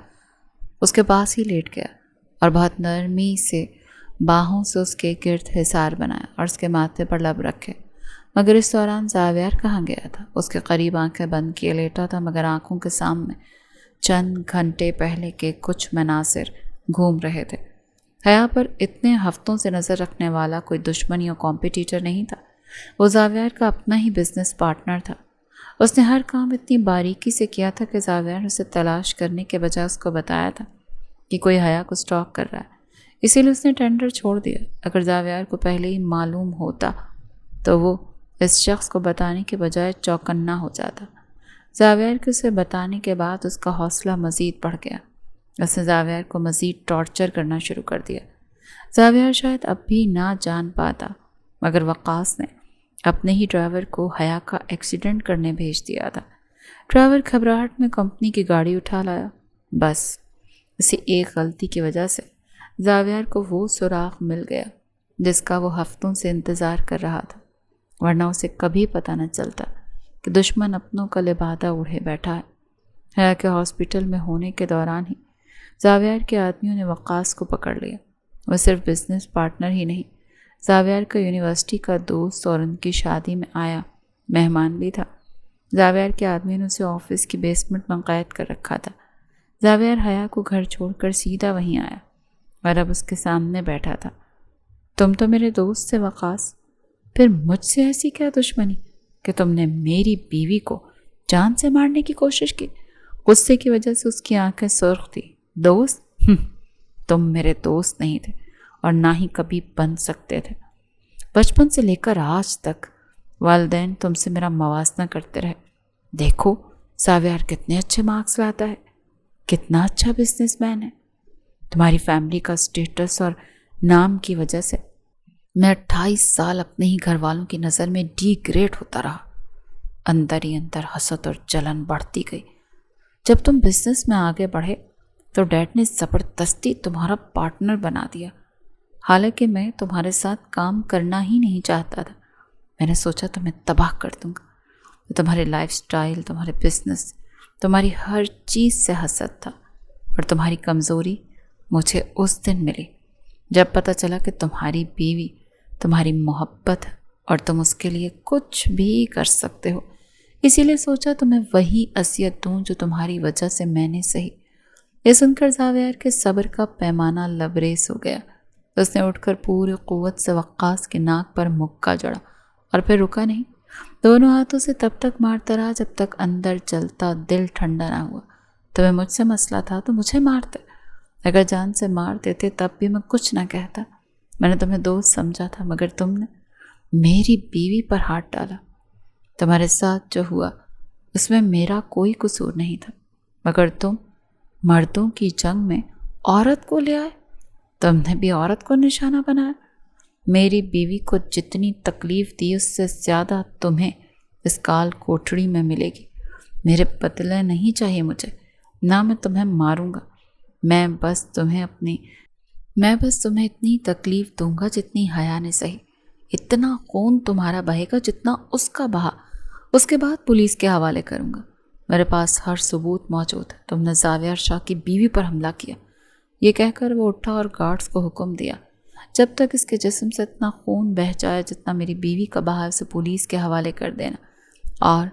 اس کے پاس ہی لیٹ گیا اور بہت نرمی سے باہوں سے اس کے گرد حصار بنایا اور اس کے ماتھے پر لب رکھے۔ مگر اس دوران زاویار کہاں گیا تھا؟ اس کے قریب آنکھیں بند کیے لیٹا تھا، مگر آنکھوں کے سامنے چند گھنٹے پہلے کے کچھ مناظر گھوم رہے تھے۔ حیا پر اتنے ہفتوں سے نظر رکھنے والا کوئی دشمن یا کمپٹیٹر نہیں تھا، وہ زاویار کا اپنا ہی بزنس پارٹنر تھا۔ اس نے ہر کام اتنی باریکی سے کیا تھا کہ زاویار اسے تلاش کرنے کے بجائے اس کو بتایا تھا کہ کوئی حیا کو سٹاک کر رہا ہے، اسی لیے اس نے ٹینڈر چھوڑ دیا۔ اگر زاویار کو پہلے ہی معلوم ہوتا تو وہ اس شخص کو بتانے کے بجائے چوکنا ہو جاتا۔ زاویار کو اسے بتانے کے بعد اس کا حوصلہ مزید بڑھ گیا۔ اس نے زاویار کو مزید ٹارچر کرنا شروع کر دیا۔ زاویار شاید اب بھی نہ جان پاتا، مگر وقاص نے اپنے ہی ڈرائیور کو حیا کا ایکسیڈنٹ کرنے بھیج دیا تھا۔ ڈرائیور گھبراہٹ میں کمپنی کی گاڑی اٹھا لایا۔ بس اسی ایک غلطی کی وجہ سے زاویار کو وہ سراغ مل گیا جس کا وہ ہفتوں سے انتظار کر رہا تھا، ورنہ اسے کبھی پتہ نہ چلتا کہ دشمن اپنوں کا لبادہ اڑے بیٹھا ہے۔ حیا کے ہاسپٹل میں ہونے کے دوران ہی زاویار کے آدمیوں نے وقاص کو پکڑ لیا۔ وہ صرف بزنس پارٹنر ہی نہیں، زاویار کا یونیورسٹی کا دوست اور ان کی شادی میں آیا مہمان بھی تھا۔ زاویار کے آدمیوں نے اسے آفس کی بیسمنٹ میں قید کر رکھا تھا۔ زاویار حیا کو گھر چھوڑ کر سیدھا وہیں آیا اور اب اس کے سامنے بیٹھا تھا۔ تم تو میرے دوست سے وقاص، پھر مجھ سے ایسی کیا دشمنی کہ تم نے میری بیوی کو جان سے مارنے کی کوشش کی؟ غصے کی وجہ سے اس کی آنکھیں سرخ تھی۔ دوست؟ تم میرے دوست نہیں تھے اور نہ ہی کبھی بن سکتے تھے۔ بچپن سے لے کر آج تک والدین تم سے میرا موازنہ کرتے رہے۔ دیکھو زاویار کتنے اچھے مارکس لاتا ہے، کتنا اچھا بزنس مین ہے۔ تمہاری فیملی کا اسٹیٹس اور نام کی وجہ سے میں 28 سال اپنے ہی گھر والوں کی نظر میں ڈی گریڈ ہوتا رہا۔ اندر ہی اندر حسد اور جلن بڑھتی گئی۔ جب تم بزنس میں آگے بڑھے تو ڈیڈ نے زبردستی تمہارا پارٹنر بنا دیا، حالانکہ میں تمہارے ساتھ کام کرنا ہی نہیں چاہتا تھا۔ میں نے سوچا تمہیں تباہ کر دوں گا۔ تمہارے لائف سٹائل، تمہارے بزنس، تمہاری ہر چیز سے حسد تھا، اور تمہاری کمزوری مجھے اس دن ملی جب پتہ چلا کہ تمہاری بیوی تمہاری محبت ہے اور تم اس کے لیے کچھ بھی کر سکتے ہو۔ اسی لیے سوچا تمہیں وہی اذیت دوں جو تمہاری وجہ سے میں نے سہی۔ یہ سن کر زاویار کے صبر کا پیمانہ لبریز ہو گیا۔ اس نے اٹھ کر پوری قوت سے وقاص کے ناک پر مکہ جڑا اور پھر رکا نہیں۔ دونوں ہاتھوں سے تب تک مارتا رہا جب تک اندر جلتا دل ٹھنڈا نہ ہوا۔ تمہیں مجھ سے مسئلہ تھا تو مجھے مارتے، اگر جان سے مار دیتے تب بھی میں کچھ نہ کہتا۔ میں نے تمہیں دوست سمجھا تھا، مگر تم نے میری بیوی پر ہاتھ ڈالا۔ تمہارے ساتھ جو ہوا اس میں میرا کوئی قصور نہیں تھا، مگر تم مردوں کی جنگ میں عورت کو لے آئے۔ تم نے بھی عورت کو نشانہ بنایا۔ میری بیوی کو جتنی تکلیف دی اس سے زیادہ تمہیں اس کال کوٹڑی میں ملے گی۔ میرے بدلے نہیں چاہیے مجھے، نہ میں تمہیں ماروں گا۔ میں بس تمہیں اتنی تکلیف دوں گا جتنی حیا نے سہی۔ اتنا خون تمہارا بہے گا جتنا اس کا بہا، اس کے بعد پولیس کے حوالے کروں گا۔ میرے پاس ہر ثبوت موجود ہے۔ تم نے زاویار شاہ کی بیوی پر حملہ کیا۔ یہ کہہ کر وہ اٹھا اور گارڈز کو حکم دیا، جب تک اس کے جسم سے اتنا خون بہہ جائے جتنا میری بیوی کا بہا ہے اسے پولیس کے حوالے کر دینا، اور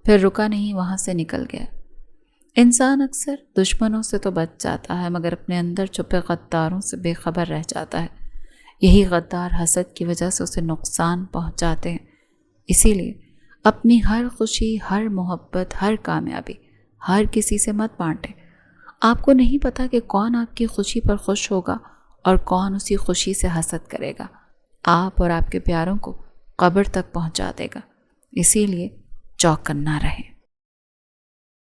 پھر رکا نہیں، وہاں سے نکل گیا۔ انسان اکثر دشمنوں سے تو بچ جاتا ہے، مگر اپنے اندر چھپے غداروں سے بے خبر رہ جاتا ہے۔ یہی غدار حسد کی وجہ سے اسے نقصان پہنچاتے ہیں۔ اسی لیے اپنی ہر خوشی، ہر محبت، ہر کامیابی ہر کسی سے مت بانٹیں۔ آپ کو نہیں پتا کہ کون آپ کی خوشی پر خوش ہوگا اور کون اسی خوشی سے حسد کرے گا، آپ اور آپ کے پیاروں کو قبر تک پہنچا دے گا۔ اسی لیے چوکنا رہیں۔